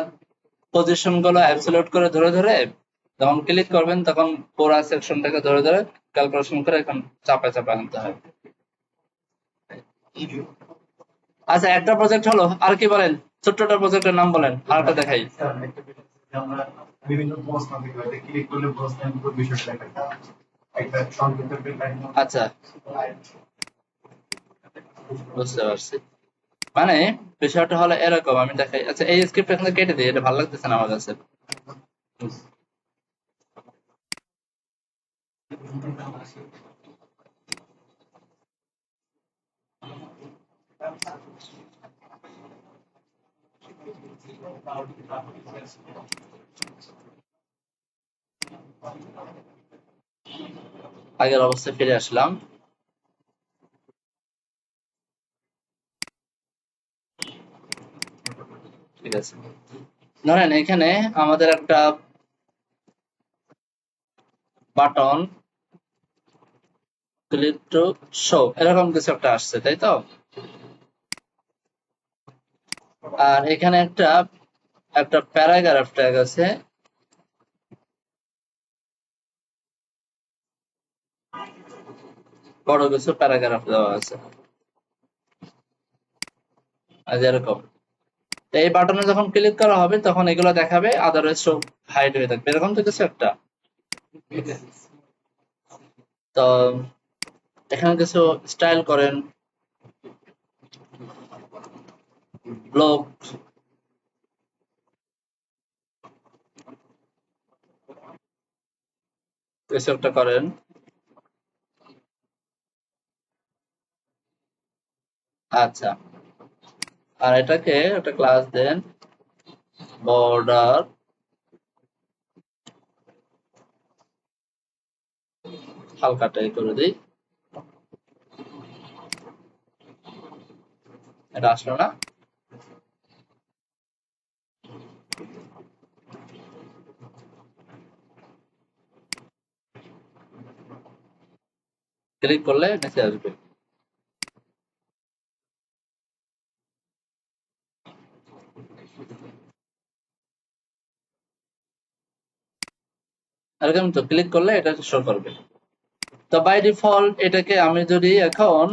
পজিশন গুলো অ্যাবসলিউট করে ধরে ধরে যখন ক্লিক করবেন তখন পুরো সেকশনটাকে ধরে ধরে ক্যালকুলেশন করে এখন চাপায় চাপায় আনতে হয়। আচ্ছা, একটা প্রজেক্ট হলো, আর কি বলেন? ছোট্টটা প্রজেক্টের নাম বলেন, আরেকটা দেখাই। আমরা বিভিন্ন প্রশ্ন ক্লিক করলে প্রশ্নের উপর বিষয়টা দেখায় একটা সংক্ষিপ্ত আচ্ছা, বুঝতে পারছি। মানে বিষয়টা হলো এরকম, আমি দেখাই। আচ্ছা, এই স্ক্রিপ্ট এখানে কেটে দিই, এটা ভালো লাগতেছে না আমার কাছে। আগের অবস্থায় ফিরে আসলাম। ঠিক আছে, ধরেন এখানে আমাদের একটা বাটন ক্লিক টু শো এরকম কিছু একটা আসছে, তাই তো? আর এখানে একটা একটা প্যারাগ্রাফ ট্যাগ আছে, বড় কিছু প্যারাগ্রাফ দেওয়া আছে, আর এরকম। এই বাটনে যখন ক্লিক করা হবে তখন এগুলো দেখাবে, আদারওয়াইজ সব হাইড হয়ে থাকবে, এরকম তো কিছু একটা। তো এখানে কিছু স্টাইল করেন, ব্লক কিছু একটা করেন। আচ্ছা, আর এটাকে একটা ক্লাস দেন বর্ডার, হালকাটাই করে দিই। এটা আসলো না? ক্লিক করলে নিচে আসবে। এরকম তো ক্লিক করলে এটা শো করবে। তো বাই ডিফল্ট এটাকে আমি যদি এখন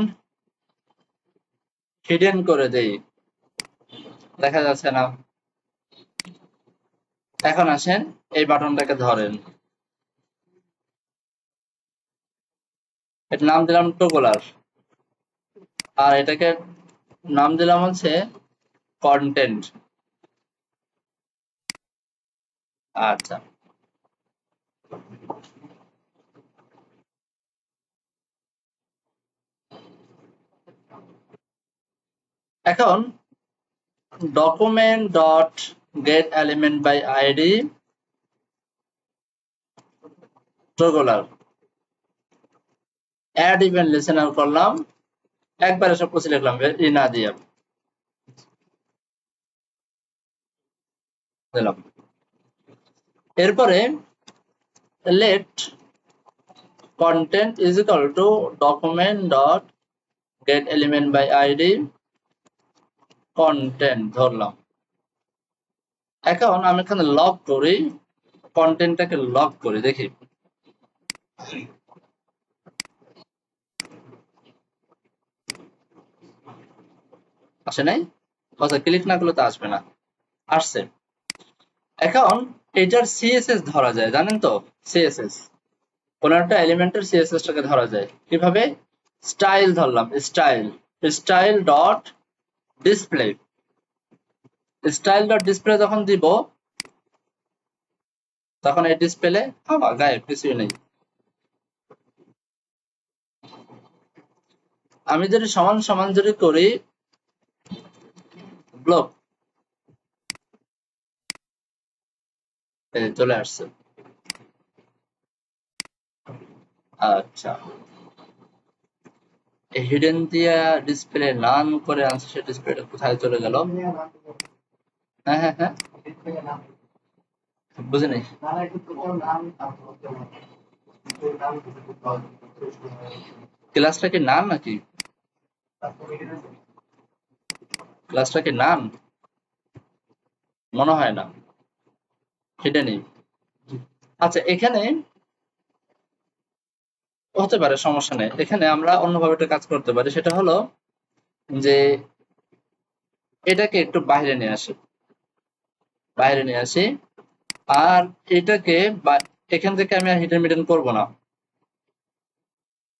হিডেন করে দেই, দেখা যাচ্ছে না। এখন আসেন এই বাটনটাকে ধরেন, এর নাম দিলাম টগলার, আর এটাকে নাম দিলাম হচ্ছে কন্টেন্ট। আচ্ছা, এখন document dot get element by id toggler, add event listener করলাম, একবারে সব কিছু লিখলাম রিনা দিয়ে দিলাম। এরপরে let content is equal to document dot get element by id content ধরলাম। এখন আমি এখানে লগ করি, কন্টেন্টটাকে লগ করি, দেখি আসে নাই। আচ্ছা, ক্লিক না করলে তো আসবে না, আসছে। এখন এটার সিএসএস ধরা যায়, জানেন তো? সিএসএস কোন একটা এলিমেন্টের সিএসএস টাকে ধরা যায় কিভাবে? স্টাইল ধরলাম, style style dot display, style dot display যখন দিব তখন এই ডিসপ্লে আবার গায়েব, কিছুই নেই। আমি যদি সমান সমান যদি করি ব্লক, চলে আসছে। আচ্ছা, হিডেন দিয়া ডিসপ্লে নান করে আনছে, সে ডিসপ্লেটা কোথায় চলে গেল? হ্যাঁ হ্যাঁ হ্যাঁ, বুঝি নাই। ক্লাসটা কি নান নাকি? ক্লাসটা কি নান? মনে হয় না, সেটা নেই। আচ্ছা, এখানে হতে পারে, সমস্যা নেই। এখানে আমরা অন্যভাবে একটা কাজ করতে পারি, সেটা হলো যে এটাকে একটু বাইরে নিয়ে আসি, বাইরে নিয়ে আসি। আর এটাকে এখান থেকে আমি আর হিডেন মিডেন করবো না,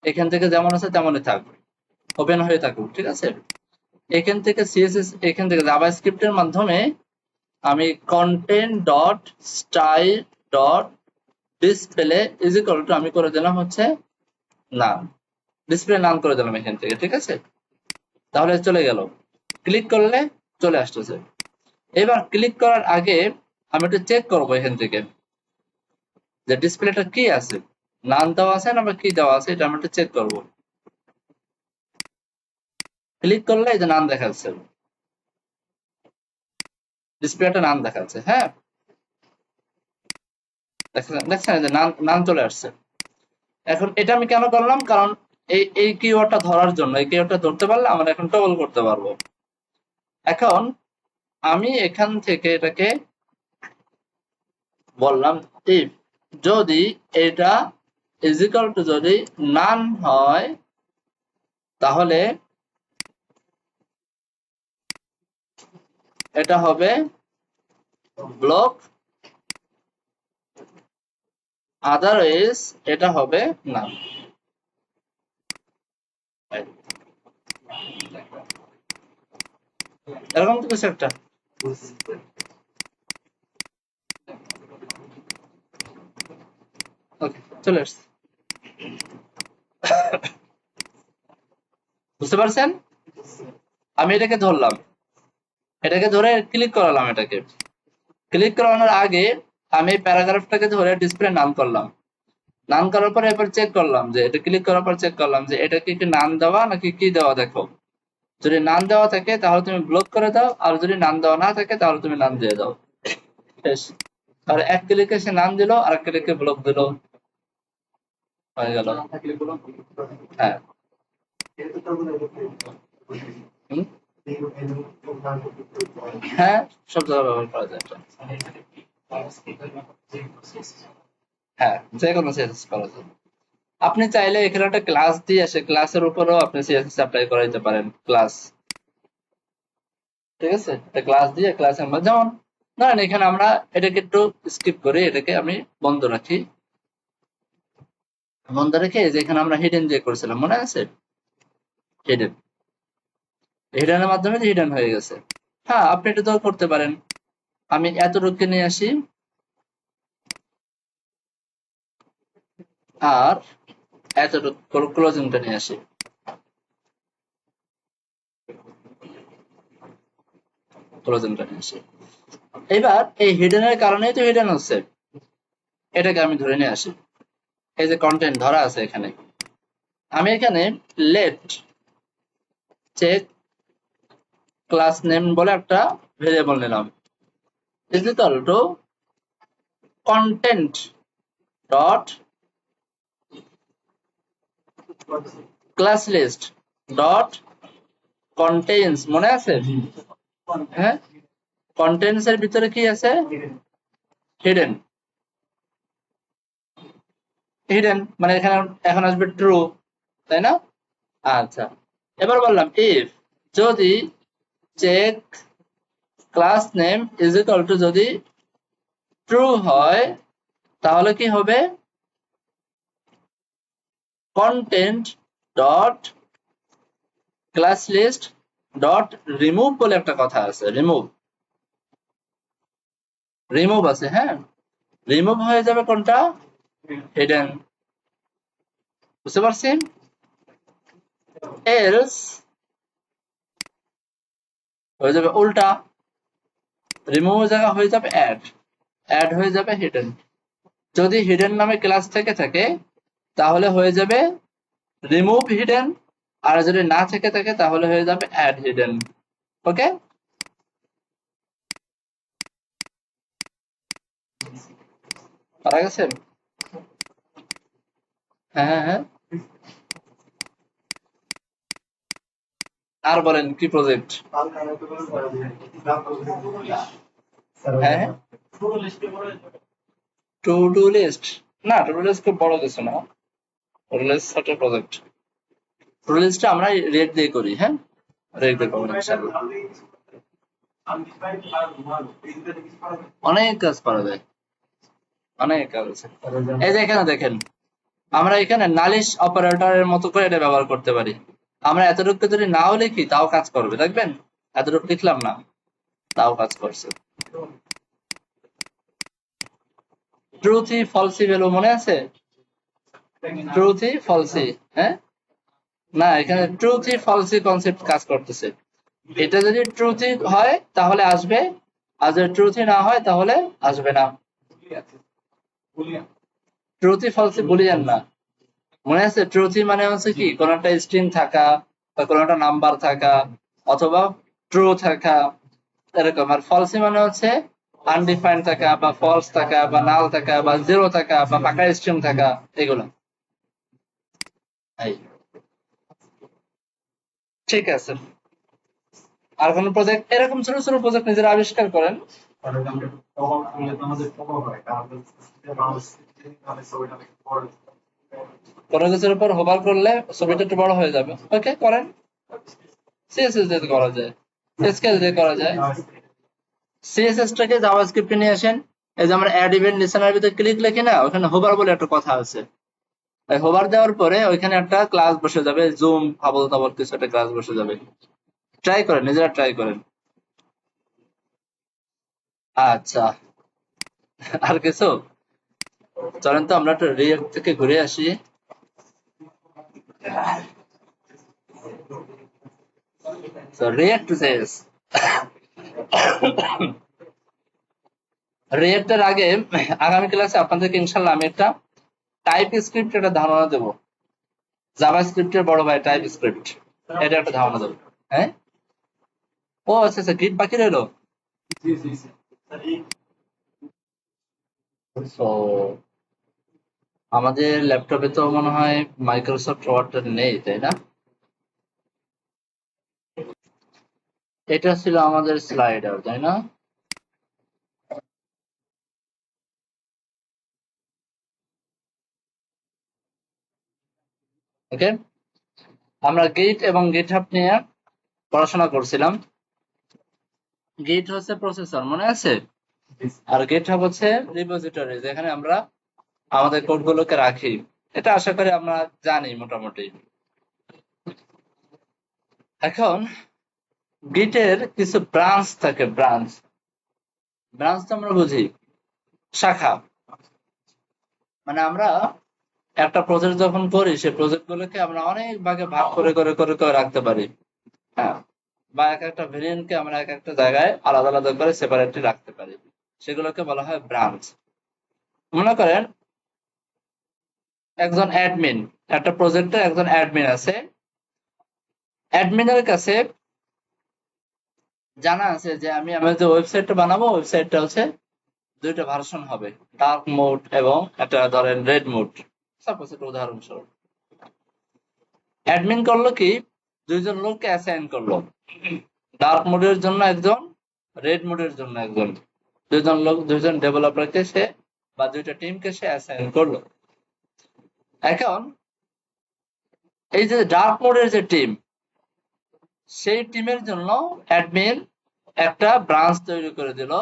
এখান থেকে যেমন আছে তেমনই থাকবে, ওপেন হয়ে থাকুক, ঠিক আছে। এখান থেকে সিএসএস, এখান থেকে জাভাস্ক্রিপ্টের মাধ্যমে আমি content dot style dot display is equal to আমি করে দিলাম হচ্ছে নাম, ডিসপ্লে নাম করে দিলাম এখান থেকে, ঠিক আছে। তাহলে চলে গেল, ক্লিক করলে চলে আসতেছে। এবার ক্লিক করার আগে আমি একটু চেক করবো এখান থেকে যে ডিসপ্লেটা কি আছে, নাম দেওয়া আছে না বা কি দেওয়া আছে, এটা আমি একটু চেক করবো। ক্লিক করলে এই যে নাম দেখাচ্ছে, ডিসপ্লেটা নাম দেখাচ্ছে, হ্যাঁ, দেখছেন যে নাম নাম চলে আসছে। এখন এটা আমি কেন করলাম, কারণ এই কিওয়ার্ডটা ধরার জন্য, এই কিওয়ার্ডটা ধরতে পারলে আমরা এখন টগল করতে পারবো। এখন আমি এখান থেকে এটাকে বললাম ইফ, যদি এটা ইজ ইকুয়াল টু যদি নান হয়, তাহলে এটা হবে ব্লক, আদারওয়াইজ এটা হবে নান। এরকম তো কিছু একটা। ওকে, চলে আসছে, বুঝতে পারছেন? আমি এটাকে ধরলাম, এটাকে ধরে ক্লিক করালাম, এটাকে ক্লিক করানোর আগে আমি প্যারাগ্রাফটাকে ধরে ডিসপ্লে নাম করলাম, নাম করার পরে এবার চেক করলাম যে এটা, ক্লিক করার পর চেক করলাম যে এটা কি নাম দেওয়া নাকি কি দেওয়া, দেখো যদি নাম দেওয়া থাকে তাহলে তুমি ব্লক করে দাও, আর যদি নাম দেওয়া না থাকে তাহলে তুমি নাম দিয়ে দাও, শেষ। আর এক ক্লিকে সে নাম দিল, আর এক ক্লিকে ব্লক দিল, হয়ে গেল। হ্যাঁ, হুম, হ্যাঁ, সব জায়গায় ব্যবহার করা যায় এটা। হ্যাঁ, যে কোনো সিএসএস করা যায়। আপনি চাইলে এখানে একটা ক্লাস দিয়ে সে ক্লাসের উপরেও আপনি সিএসএস অ্যাপ্লাই করাইতে পারেন, ক্লাস, ঠিক আছে, একটা ক্লাস দিয়ে ক্লাসের মধ্যে, যেমন ধরেন এখানে আমরা এটাকে একটু স্কিপ করি, এটাকে আমি বন্ধ রাখি, বন্ধ রেখে যে এখানে আমরা হিডেন দিয়ে করেছিলাম, মনে আছে, হিডেন, হিডেনের মাধ্যমে হিডেন হয়ে গেছে। হ্যাঁ, আপনি এটা তো করতে পারেন। আমি এতটুকু নিয়ে আসি, আর এতটুকু ক্লোজিংটা নিয়ে আসি, ক্লোজিংটা নিয়ে আসি। এবার এই হিডেনের কারণেই তো হিডেন হচ্ছে, এটাকে আমি ধরে নিয়ে আসি। এই যে কন্টেন্ট ধরা আছে এখানে, আমি এখানে লেট চেক ক্লাস নেম বলে একটা ভেরিয়েবল নিলাম, is equal to content dot class list dot contains, মনে আছে? হ্যাঁ, কন্টেইনস এর ভিতরে কি আছে? হিডেন, হিডেন মানে এখানে এখন আসবে ট্রু, তাই না? আচ্ছা, এবার বললাম ইফ, যদি check class name is equal to যদি ট্রু হয়, তাহলে কি হবে? Content dot class list dot remove বলে একটা কথা আছে, রিমুভ, রিমুভ আছে, হ্যাঁ, রিমুভ হয়ে যাবে কোনটা? হিডেন, বুঝতে পারছি? এলস হয়ে যাবে উল্টা, রিমুভ জায়গা হয়ে যাবে অ্যাড, অ্যাড হয়ে যাবে হিডেন। যদি হিডেন নামে ক্লাস থেকে থাকে তাহলে হয়ে যাবে রিমুভ হিডেন, আর যদি না থেকে থাকে তাহলে হয়ে যাবে অ্যাড হিডেন। ওকে, পারা গেছে? হ্যাঁ হ্যাঁ, আর বলেন কি প্রজেক্ট? হ্যাঁ, টু ডু লিস্ট, না টু ডু লিস্ট খুব বড় কিছু না, টু ডু লিস্ট ছোট প্রজেক্ট। টু ডু লিস্টটা আমরা রেট দিয়ে করি, হ্যাঁ রেট দিয়ে করবো ইনশাআল্লাহ। অনেক কাজ করা যায়, অনেক কাজ আছে। এই যে এখানে দেখেন, আমরা এখানে নালিশ অপারেটরের মতো করে এটা ব্যবহার করতে পারি। আমরা এতটুকু যদি নাও লিখি তাও কাজ করবে, দেখবেন এতটুকু লিখলাম না তাও কাজ করছে। ট্রুথি ফলসি ভ্যালু মনে আছে? ট্রুথি ফলসি, হ্যাঁ না এখানে ট্রুথি ফলসি কনসেপ্ট কাজ করতেছে। এটা যদি ট্রুথি হয় তাহলে আসবে, আর যদি ট্রুথি না হয় তাহলে আসবে না। ট্রুথি ফলসি বুলিয়ান না, মনে আছে? ট্রুথি মানে হচ্ছে কি কোন একটা স্ট্রিং থাকা বা কোন একটা নাম্বার থাকা অথবা ট্রু থাকা এরকম। আর ফলসি মানে হচ্ছে আনডিফাইন্ড থাকা বা ফলস থাকা বা নাল থাকা বা জিরো থাকা বা ফাঁকা স্ট্রিং থাকা, এগুলো। এই, ঠিক আছে। আর কোন প্রজেক্ট এরকম ছোট ছোট প্রজেক্ট নিজেরা আবিষ্কার করেন। কোনো কিছুর উপর হোভার করলে ছবিটা একটু বড় হয়ে যাবে, ওকে করেন। সিএসএস দিয়ে করা যায়, স্কেল দিয়ে করা যায়। সিএসএস টাকে জাভাস্ক্রিপ্টে নিয়ে আসেন। এই যে আমরা অ্যাড ইভেন্ট লিসেনার ভিতরে ক্লিক লিখি না, ওখানে হোভার বলে একটা কথা আছে। এই হোভার দেওয়ার পরে ওইখানে একটা ক্লাস বসে যাবে, জুম আবল তাবল কিছু একটা ক্লাস বসে যাবে। ট্রাই করেন, নিজেরা ট্রাই করেন। আচ্ছা, আর কিছু? চলেন তো আমরা একটু রিয়েক্ট থেকে ঘুরে আসি। রিয়েক্ট জেএস, রিয়েক্টের আগে আগামী ক্লাসে আপনাদেরকে ইনশাল্লাহ আমি একটা টাইপ স্ক্রিপ্ট একটা ধারণা দেবো। জাভা স্ক্রিপ্টের বড় ভাই টাইপ স্ক্রিপ্ট, এটা একটা ধারণা দেবো। হ্যাঁ, ও আচ্ছা আচ্ছা, গিট বাকি রইলো। তো আমাদের ল্যাপটপে তো মনে হয় মাইক্রোসফট ওয়ার্ডটা নেই, তাই না? এটা ছিল আমাদের স্লাইডার, তাই না? ওকে, আমরা গিট এবং গিটহাব নিয়ে পড়াশোনা করছিলাম। গিট হচ্ছে প্রসেসর, মনে আছে? আর গিটহাব হচ্ছে রিপোজিটরি, যেখানে আমরা আমাদের কোডগুলোকে রাখি। এটা আশা করি আমরা জানি মোটামুটি। এখন গিটের কিছু ব্রাঞ্চ থাকে, ব্রাঞ্চ। ব্রাঞ্চ তো আমরা বুঝি শাখা, মানে আমরা একটা প্রজেক্ট যখন করি সেই প্রজেক্ট গুলোকে আমরা অনেক ভাগে ভাগ করে করে করে করে রাখতে পারি, হ্যাঁ, বা এক একটা ভেরিয়েন্টকে আমরা এক একটা জায়গায় আলাদা আলাদা করে সেপারেটলি রাখতে পারি, সেগুলোকে বলা হয় ব্রাঞ্চ। মনে করেন একজন অ্যাডমিন, একটা প্রজেক্টের একজন অ্যাডমিন আছে। অ্যাডমিনের কাছে জানা আছে যে আমি আমার যে ওয়েবসাইটটা বানাবো, ওয়েবসাইটটা হচ্ছে দুইটা ভার্সন হবে, ডার্ক মোড এবং একটা ধরেন রেড মোড, সাপোজ একটা উদাহরণস্বরূপ। অ্যাডমিন করলো কি, দুইজন লোককে অ্যাসাইন করলো, ডার্ক মোডের জন্য একজন, রেড মোডের জন্য একজন। দুইজন লোক, দুইজন ডেভেলপারকে সে বা দুইটা টিমকে সে অ্যাসাইন করলো। এখন এই যে ডার্ক মোডের যে টিম, সেই টিমের জন্য অ্যাডমিন একটা ব্রাঞ্চ তৈরি করে দিল,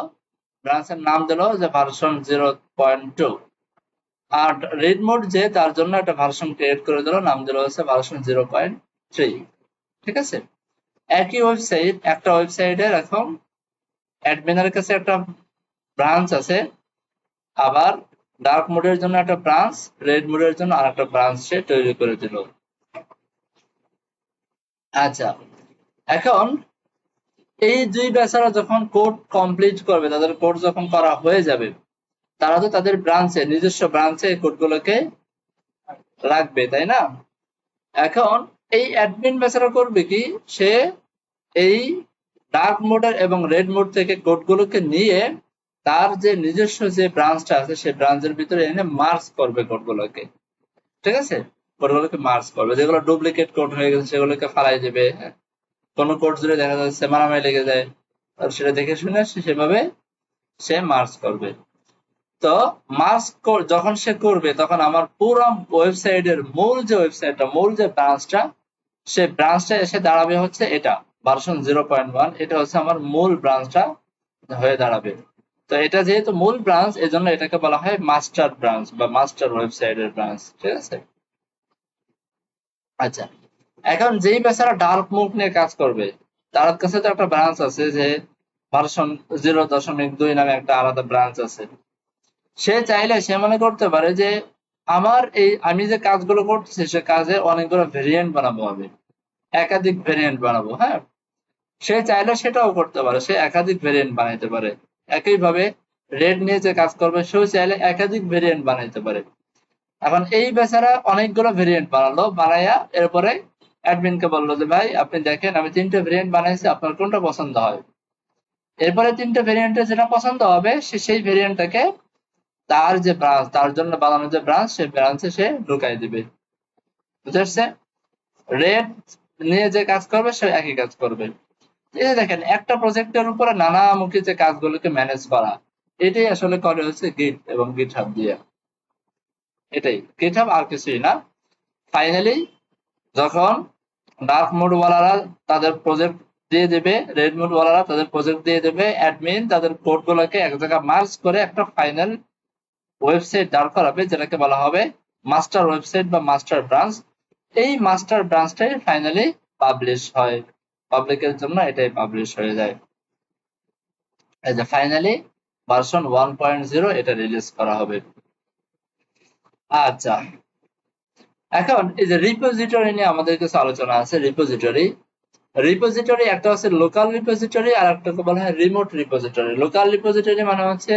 ব্রাঞ্চের নাম দিল যে ভার্সন 0.2। আর রেড মোড যে, তার জন্য একটা ভার্সন ক্রিয়েট করে দিল, নাম দিল হচ্ছে ভার্সন 0.3। ঠিক আছে, একই ওয়েবসাইট, একটা ওয়েবসাইটের এখন অ্যাডমিনের কাছে একটা ব্রাঞ্চ আছে, আবার ডার্ক মোডের জন্য একটা ব্রাঞ্চ, রেড মোডের জন্য আর একটা ব্রাঞ্চ সে তৈরি করে দিল। আচ্ছা, এখন এই দুই বেচারা যখন কোড কমপ্লিট করবে, তাদের কোড যখন করা হয়ে যাবে, তারা তো তাদের ব্রাঞ্চে, নিজস্ব ব্রাঞ্চে এই কোডগুলোকে রাখবে, তাই না? এখন এই অ্যাডমিন বেচারা করবে কি, সে এই ডার্ক মোডের এবং রেড মোড থেকে কোডগুলোকে নিয়ে তার যে নিজস্ব যে ব্রাঞ্চটা আছে সেই ব্রাঞ্চের ভিতরে এনে মার্জ করবে কোডগুলোকে। ঠিক আছে, কোডগুলোকে মার্জ করবে, যেগুলো ডুপ্লিকেট কোড হয়ে গেছে সেগুলোকে ফালাই দেবে। হ্যাঁ, কোনো কোড যদি দেখা যাচ্ছে মারামারি লেগে যায়, আর সেটা দেখে শুনে সেভাবে সে মার্জ করবে। তো মার্জ যখন সে করবে তখন আমার পুরো ওয়েবসাইটের মূল যে ব্রাঞ্চটা, সে ব্রাঞ্চটা এসে দাঁড়াবে হচ্ছে এটা ভার্সন 0.1, এটা হচ্ছে আমার মূল ব্রাঞ্চটা হয়ে দাঁড়াবে। তো এটা যেহেতু মূল ব্রাঞ্চ, এজন্য এটাকে বলা হয় মাস্টার ব্রাঞ্চ বা মাস্টার ওয়েবসাইটের ব্রাঞ্চ। ঠিক আছে, আচ্ছা, এখন যেই বেচারা ডার্ক মুড নিয়ে কাজ করবে, তার কাছে তো একটা ব্রাঞ্চ আছে, যে ভার্সন 0.2 নামে একটা আলাদা ব্রাঞ্চ আছে। সে চাইলে সে মনে করতে পারে যে আমি যে কাজগুলো করতেছি সে কাজে অনেকগুলো ভেরিয়েন্ট বানাবো, আমি একাধিক ভেরিয়েন্ট বানাবো। হ্যাঁ, সে চাইলে সেটাও করতে পারে, সে একাধিক ভেরিয়েন্ট বানাইতে পারে। একইভাবে রেড নিয়ে যে কাজ করবে সেও চাইলে একাধিক ভেরিয়েন্ট বানাইতে পারে। এখন এই বেচারা অনেকগুলো ভেরিয়েন্ট বানালো, বানাইয়া এরপরে অ্যাডমিনকে বললো যে ভাই আপনি দেখেন আমি 3টে ভেরিয়েন্ট বানাইছি, আপনার কোনটা পছন্দ হয়। এরপরে 3টে ভেরিয়েন্টে যেটা পছন্দ হবে সে সেই ভেরিয়েন্টটাকে তার যে ব্রাঞ্চ, তার জন্য বানানো যে ব্রাঞ্চ, সেই ব্রাঞ্চে সে ঢুকাই দিবে। বুঝতে পারছে? রেড নিয়ে যে কাজ করবে সে একই কাজ করবে। এই যে দেখেন, একটা প্রজেক্টের উপরে নানামুখী যে কাজগুলোকে ম্যানেজ করা, এটাই আসলে করে হচ্ছে গিট এবং গিটহাব দিয়ে। এটাই গিটহাব, আর কিছুই না। ফাইনালি যখন ডার্ক মোড ওয়ালারা তাদের প্রজেক্ট দিয়ে দেবে, রেড মোড ওয়ালারা তাদের প্রজেক্ট দিয়ে দেবে, অ্যাডমিন তাদের কোড গুলোকে এক জায়গায় মার্জ করে একটা ফাইনাল ওয়েবসাইট দাঁড় করাবে, যেটাকে বলা হবে মাস্টার ওয়েবসাইট বা মাস্টার ব্রাঞ্চ। এই মাস্টার ব্রাঞ্চটাই ফাইনালি পাবলিশ হয়, পাবলিকের জন্য এটাই পাবলিশ হয়ে যায়। এই যে ফাইনালি ভার্সন 1.0 এটা রিলিজ করা হবে। আচ্ছা, এখন এই যে রিপোজিটরি নিয়ে আমাদের কিছু আলোচনা আছে। রিপোজিটরি একটা হচ্ছে লোকাল রিপোজিটরি, আর একটাকে বলা হয় রিমোট রিপোজিটরি। লোকাল রিপোজিটরি মানে হচ্ছে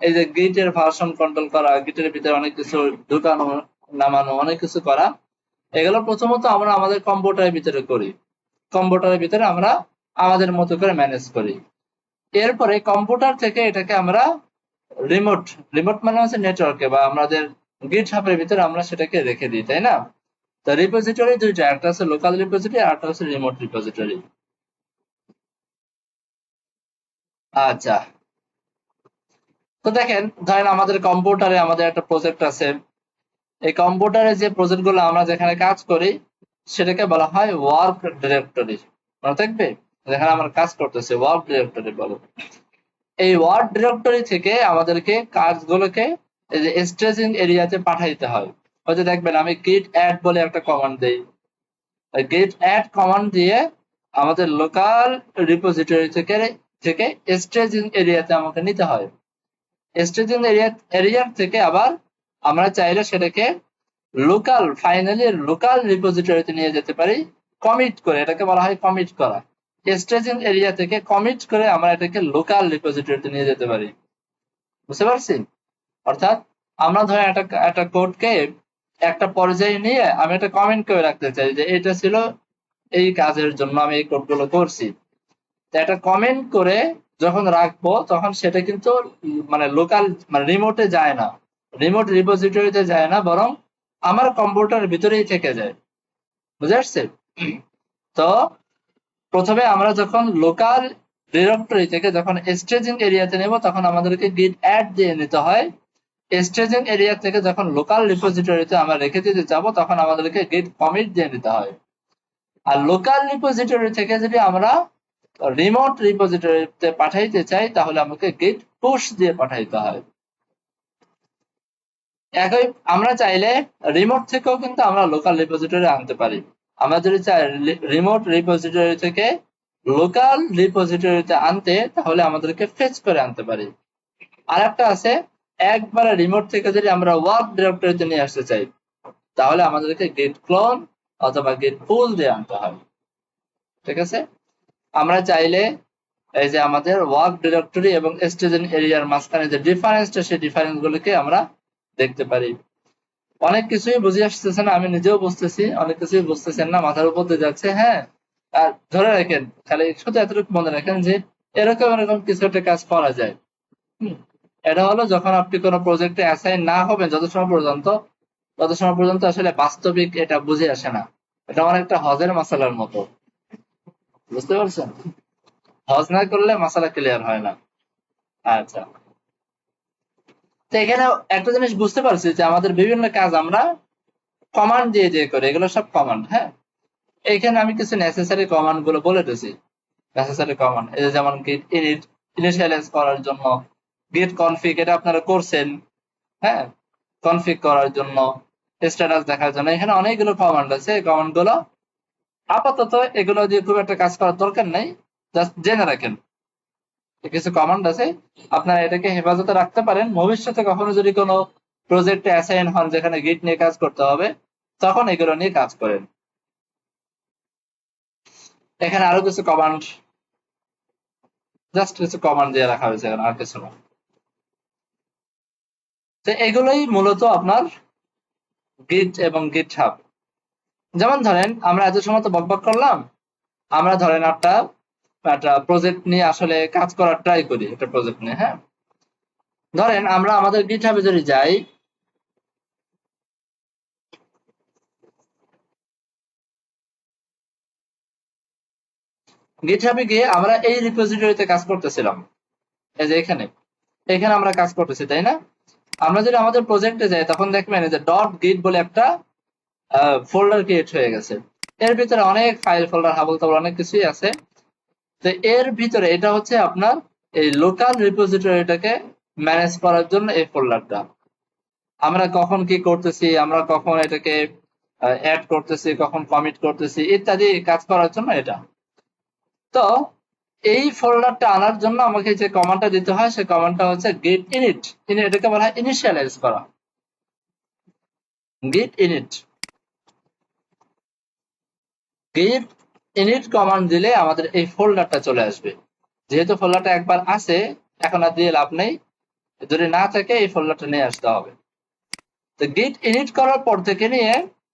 এই যে গিটের ভার্সন কন্ট্রোল করা, গিটের ভিতরে অনেক কিছু ঢুকানো নামানো, অনেক কিছু করা। এগুলো প্রথমত আমরা আমাদের কম্পিউটারের ভিতরে করি, কম্পিউটারের ভিতরে আমরা আমাদের মতো করে ম্যানেজ করি। এরপরে কম্পিউটার থেকে এটাকে আমরা রিমোট, রিমোট মানে হচ্ছে নেটওয়ার্কে বা আমাদের গিটহাবের ভিতরে আমরা সেটাকে রেখে দিই, তাই না? তো রিপোজিটরি দুইটা, একটা হচ্ছে লোকাল রিপোজিটরি আর একটা হচ্ছে রিমোট রিপোজিটরি। আচ্ছা, তো দেখেন, ধরেন আমাদের কম্পিউটারে আমাদের একটা প্রজেক্ট আছে। এই কম্পিউটারে যে প্রজেক্ট গুলো আমরা যেখানে কাজ করি সেটাকে বলা হয় ওয়ার্ক ডিরেক্টরি। মনে থাকবে, যেখানে আমরা কাজ করতেছি ওয়ার্ক ডিরেক্টরি বলো। এই ওয়ার্ক ডিরেক্টরি থেকে আমাদেরকে কাজগুলোকে এই যে স্টেজিং এরিয়াতে পাঠাইতে হয়। হয়তো দেখবেন আমি git add বলে একটা কমান্ড দেই, git add কমান্ড দিয়ে আমাদের লোকাল রিপোজিটরি থেকে স্টেজিং এরিয়াতে আমাকে নিতে হয়। স্টেজিং এরিয়ার থেকে আবার আমরা চাইলে সেটাকে ফাইনালি লোকাল রিপোজিটরিতে নিয়ে যেতে পারি কমিট করে, এটাকে বলা হয় কমিট করা। স্টেজিং এরিয়া থেকে কমিট করে আমরা এটাকে লোকাল রিপোজিটরিতে নিয়ে যেতে পারি। বুঝতে পারছি? অর্থাৎ আমরা ধরেন একটা কোডকে একটা পর্যায়ে নিয়ে আমি একটা কমেন্ট করে রাখতে চাই যে এটা ছিল এই কাজের জন্য আমি এই কোডগুলো করছি। তো একটা কমেন্ট করে যখন রাখবো তখন সেটা কিন্তু মানে লোকাল মানে রিমোটে যায় না, রিমোট রিপোজিটরিতে যায় না, বরং আমার কম্পিউটারের ভিতরেই থেকে যায়। বুঝে আসছে? তো প্রথমে আমরা যখন লোকাল ডিরেক্টরি থেকে যখন স্টেজিং এরিয়াতে নেব তখন আমাদেরকে গিট অ্যাড দিয়ে নিতে হয়। স্টেজিং এরিয়া থেকে যখন লোকাল রিপোজিটরিতে আমরা রেখে দিতে যাব তখন আমাদেরকে গিট কমিট দিয়ে নিতে হয়। আর লোকাল রিপোজিটরি থেকে যদি আমরা রিমোট রিপোজিটরিতে পাঠাইতে চাই তাহলে আমাকে গিট পুশ দিয়ে পাঠাইতে হয়। একই আমরা চাইলে রিমোট থেকেও কিন্তু আমরা লোকাল রিপোজিটরি আনতে পারি। আমরা যদি চাই রিমোট রিপোজিটরি থেকে লোকাল রিপোজিটরিতে আনতে, তাহলে আমাদেরকে ফেচ করে আনতে পারি। আর একটা আছে, একবারে রিমোট থেকে যদি আমরা ওয়ার্ক ডিরেক্টরিতে নিয়ে আসতে চাই তাহলে আমাদেরকে গেট ক্লোন অথবা গেট পুল দিয়ে আনতে হয়। ঠিক আছে, আমরা চাইলে এই যে আমাদের ওয়ার্ক ডিরেক্টরি এবং স্টেজিং এরিয়ার মাঝখানে যে ডিফারেন্সটা, সেই ডিফারেন্স গুলোকে আমরা দেখতে পারি। অনেক কিছুই বুঝে আসতেছে না, আমি নিজেও বুঝতেছি, অনেক কিছুই বুঝতেছেন না, মাথার উপর দিয়ে যাচ্ছে। হ্যাঁ, আর ধরে রাখেন, খালি শুধু এতটুকু মনে রাখেন যে এরকম এরকম কিছু একটা কাজ করা যায়। এটা হলো যখন আপনি কোনো প্রজেক্টে অ্যাসাইন না হবেন যত সময় পর্যন্ত তত সময় পর্যন্ত আসলে বাস্তবিক এটা বুঝে আসে না। এটা অনেকটা হজের মাসালার মতো, বুঝতে পারছেন? হজ না করলে মাসালা ক্লিয়ার হয় না। আচ্ছা, তো এখানে একটা জিনিস বুঝতে পারছি যে আমাদের বিভিন্ন কাজ আমরা কমান্ড দিয়ে দিয়ে করি, এগুলো সব কমান্ড। হ্যাঁ, এইখানে আমি কিছু নেসেসারি কমান্ড গুলো বলে দিয়েছি। নেসেসারি কমান্ড এই যে যেমন গিট ইনিট ইনিশিয়ালাইজ করার জন্য, গিট কনফিগ এটা আপনারা করছেন। হ্যাঁ, কনফিগ করার জন্য, স্ট্যাটাস দেখার জন্য, এখানে অনেকগুলো কমান্ড আছে। এই কমান্ড গুলো আপাতত এগুলো দিয়ে খুব একটা কাজ করার দরকার নেই, জাস্ট জেনে রাখেন কিছু কমান্ড আছে, আপনারা এটাকে হেফাজতে রাখতে পারেন। ভবিষ্যতে কখনো যদি কোনো প্রজেক্টে অ্যাসাইন হন যেখানে গিট নিয়ে কাজ করতে হবে, তখন এগুলো নিয়ে কাজ করেন। এখানে আরো কিছু কমান্ড, জাস্ট কিছু কমান্ড দিয়ে রাখা হয়েছে, এখানে আর কিছু না। তো এগুলোই মূলত আপনার গিট এবং গিট হাব। যেমন ধরেন আমরা এত সময় তো বকবক করলাম, আমরা ধরেন একটা একটা প্রজেক্ট নিয়ে আসলে কাজ করার ট্রাই করি, একটা প্রজেক্ট নিয়ে। হ্যাঁ, ধরেন আমরা আমাদের গিট হাবে যদি যাই, গিট হাবে গিয়ে আমরা এই রিপোজিটরিতে কাজ করতেছিলাম, এই যে এখানে এখানে আমরা কাজ করতেছি, তাই না? আমরা যদি আমাদের প্রজেক্টে যাই তখন দেখবেন যে ডট গিট বলে একটা ফোল্ডার ক্রিয়েট হয়ে গেছে। এর ভিতরে অনেক ফাইল ফোল্ডার হাবল তাবল অনেক কিছুই আছে। তো এর ভিতরে এটা হচ্ছে আপনার এই লোকাল রিপোজিটরিটাকে ম্যানেজ করার জন্য এই ফোল্ডারটা। আমরা কখন কি করতেছি, আমরা কখন এটাকে অ্যাড করতেছি, কখন কমিট করতেছি ইত্যাদি কাজ করার জন্য এটা। তো এই ফোল্ডারটা আনার জন্য আমাকে যে কমান্ডটা দিতে হয় সেই কমান্ডটা হচ্ছে গিট ইনিট। এটাকে বলা হয় ইনিশিয়ালাইজ করা, গিট ইনিট। গিট ইনিট কমান্ড দিলে আমাদের এই ফোল্ডারটা চলে আসবে। যেহেতু ফোল্ডারটা একবার আছে, এখন আর দিয়ে লাভ নেই, যদি না থাকে এই ফোল্ডারটা নিয়ে আসতে হবে। তো গিট ইনিট করার পর থেকে নিয়ে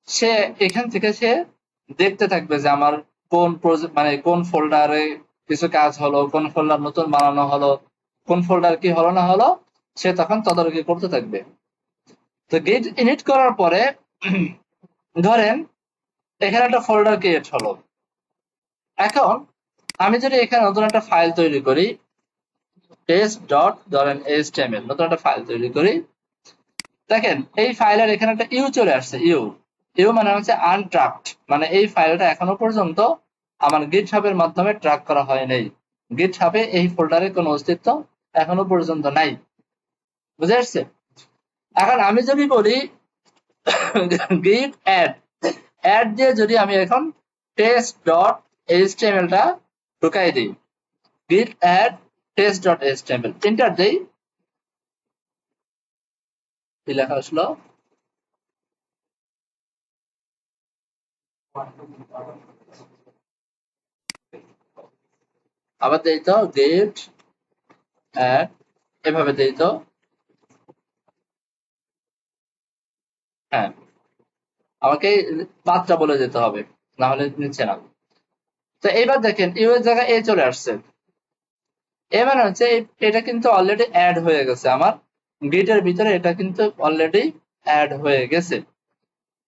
সে এখান থেকে সে দেখতে থাকবে যে আমার কোন মানে কোন ফোল্ডারে কিছু কাজ হলো, কোন ফোল্ডার নতুন বানানো হলো, কোন ফোল্ডার কি হলো না হলো, সে তখন তদারকি করতে থাকবে। তো গিট ইনিট করার পরে ধরেন এখানে একটা ফোল্ডার ক্রিয়েট হলো। এখন আমি যদি এখানে নতুন একটা ফাইল তৈরি করি, টেস্ট ডট ধরেন এইচটিএমএল, নতুন একটা ফাইল তৈরি করি, দেখেন এই ফাইলের এখানে একটা ইউ চলে আসছে। ইউ ইউ মানে হচ্ছে আনট্রাকড, মানে এই ফাইলটা এখনো পর্যন্ত আমার গিট হাবের মাধ্যমে ট্র্যাক করা হয় নাই। গিট হাবে এই ফোল্ডারের কোনো অস্তিত্ব এখনো পর্যন্ত নাই, বুঝে আসছে? এখন আমি যদি বলি গিট অ্যাড, অ্যাড দিয়ে যদি আমি এখন টেস্ট ডট এইচটিএমএল টা ঢুকাই দিই, git add test.html, এন্টার দেই, কি লেখা আসলো? আবার দেই তো git add, এভাবে দেই তো। হ্যাঁ, আমাকে পাত্রা বলে যেতে হবে, না হলে নিচ্ছে না। তো এইবার দেখেন ইউ এর জায়গায় এ চলে আসছে। এ মানে হচ্ছে এটা কিন্তু অলরেডি অ্যাড হয়ে গেছে আমার গিটের ভিতরে, এটা কিন্তু অলরেডি অ্যাড হয়ে গেছে।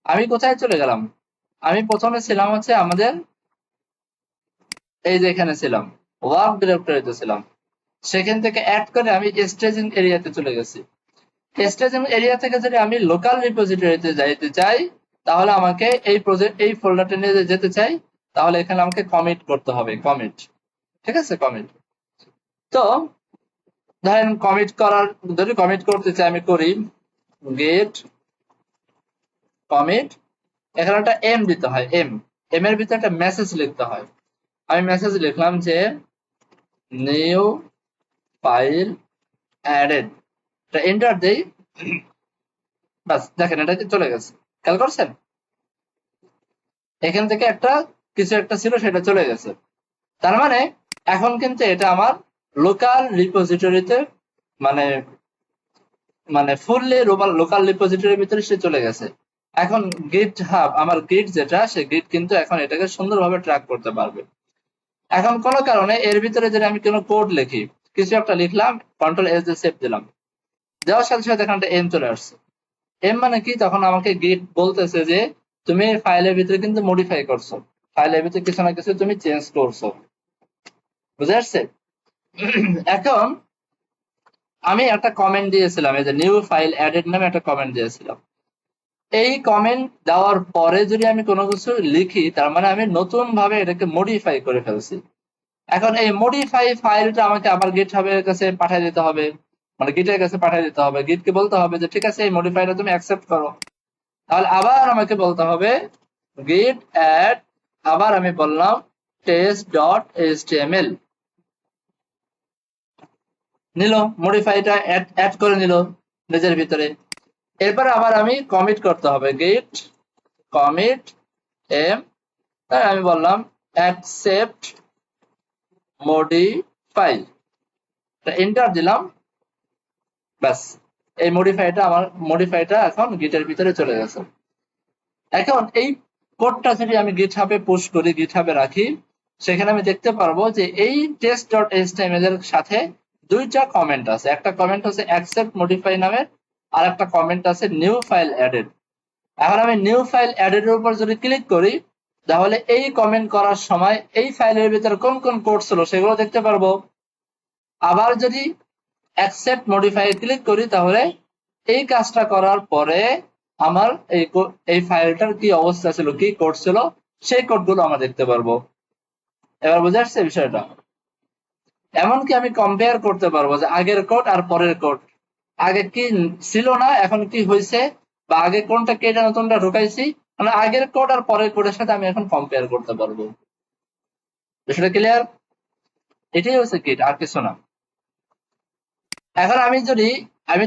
আমি কোথায় চলে গেলাম? আমি প্রথমে ছিলাম হচ্ছে আমাদের এই যে এখানে ছিলাম, ওয়ার্ক ডিরেক্টরিতে ছিলাম। সেখান থেকে অ্যাড করে আমি স্টেজিং এরিয়াতে চলে গেছি। স্টেজিং এরিয়া থেকে যদি আমি লোকাল রিপোজিটরিতে যাইতে চাই, তাহলে আমাকে এই প্রজেক্ট এই ফোল্ডারটা নিয়ে যেতে চাই, তাহলে এখানে আমাকে কমিট করতে হবে, কমিট। ঠিক আছে, কমিট। তো ধরেন কমিট করার, যদি কমিট করতে চাই আমি করি গেট কমিট, এখানে একটা এম দিতে হয়, এম এম এর ভিতরে একটা মেসেজ লিখতে হয়। আমি মেসেজ লিখলাম যে নিউ ফাইল অ্যাডেড, এটা এন্টার দেই, বাস দেখেন এটা চলে গেছে। খেয়াল করছেন? এখান থেকে একটা কিছু একটা ছিল সেটা চলে গেছে। তার মানে এখন কিন্তু এটা আমার লোকাল রিপোজিটরিতে, মানে মানে ফুললি লোকাল রিপোজিটরির ভিতরে সে চলে গেছে। এখন গিট হাব, আমার গিট যেটা, সে গিট কিন্তু এখন এটাকে সুন্দরভাবে ট্র্যাক করতে পারবে। এখন কোনো কারণে এর ভিতরে যদি আমি কোনো কোড লিখি, কিছু একটা লিখলাম, কন্ট্রোল এস দিয়ে সেভ দিলাম, দেওয়ার সাথে সাথে এখানে একটা এম চলে আসছে। এম মানে কি, তখন আমাকে গিট বলতেছে যে তুমি এই ফাইলের ভিতরে কিন্তু মডিফাই করছো, ফাইলের ভিতরে কিছু না কিছু তুমি চেঞ্জ করছো। বুঝে আসছে? এখন আমি একটা কমেন্ট দিয়েছিলাম, এই যে নিউ ফাইল অ্যাডেড নামে একটা কমেন্ট দিয়েছিলাম। এই কমেন্ট দেওয়ার পরে যদি আমি কোনো কিছু লিখি, তার মানে আমি নতুন ভাবে এটাকে মডিফাই করে ফেলছি। এখন এই মডিফাই ফাইলটা আমাকে আবার গিটহাবের কাছে পাঠিয়ে দিতে হবে, মানে গিটের কাছে পাঠিয়ে দিতে হবে। গিটকে বলতে হবে যে ঠিক আছে এই মডিফাইটা তুমি অ্যাকসেপ্ট করো। তাহলে আবার আমাকে বলতে হবে গিট অ্যাড, আবার আমি বললাম টেস্ট ডট এইচটিএমএল, নিল মডিফাইটা অ্যাড করে নিল নিজের ভিতরে। এরপর আবার আমি কমিট করতে হবে, গিট কমিট এম, তাই আমি বললাম অ্যাকসেপ্ট মডিফাই, এন্টার দিলাম। ব্যাস, এই মডিফাইটা এখন গিটের ভিতরে চলে গেছে। এখন এই কোডটা যদি আমি গিটহাবে পুশ করি, গিটহাবে রাখি, সেখানে আমি দেখতে পারবো যে এই টেস্ট ডট এইচটিএমএল এর সাথে দুইটা কমেন্ট আছে। একটা কমেন্ট হচ্ছে অ্যাকসেপ্ট মডিফাই নামের, আর একটা কমেন্ট আছে নিউ ফাইল অ্যাডেড। এখন আমি নিউ ফাইল অ্যাডেড এর উপর যদি ক্লিক করি, তাহলে এই কমেন্ট করার সময় এই ফাইলের ভিতরে কোন কোন কোড ছিল সেগুলো দেখতে পারবো। আবার যদি অ্যাকসেপ্ট মডিফাই ক্লিক করি, তাহলে এই কাজটা করার পরে আমার এই ফাইলটার কি অবস্থা ছিল, কি কোড ছিল, সেই কোডগুলো আমরা দেখতে পারবো। এবার বুঝে আসছে বিষয়টা? এমনকি আমি কম্পেয়ার করতে পারবো যে আগের কোড আর পরের কোড, আগে কি ছিল না এখন কি হয়েছে, বা আগে কোনটা কেটে নতুনটা ঢুকাইছি, মানে আগের কোড আর পরের কোডের সাথে আমি এখন কম্পেয়ার করতে পারবো। বিষয়টা ক্লিয়ার? এটাই হচ্ছে গিট, আর কিছু না। এখন আমি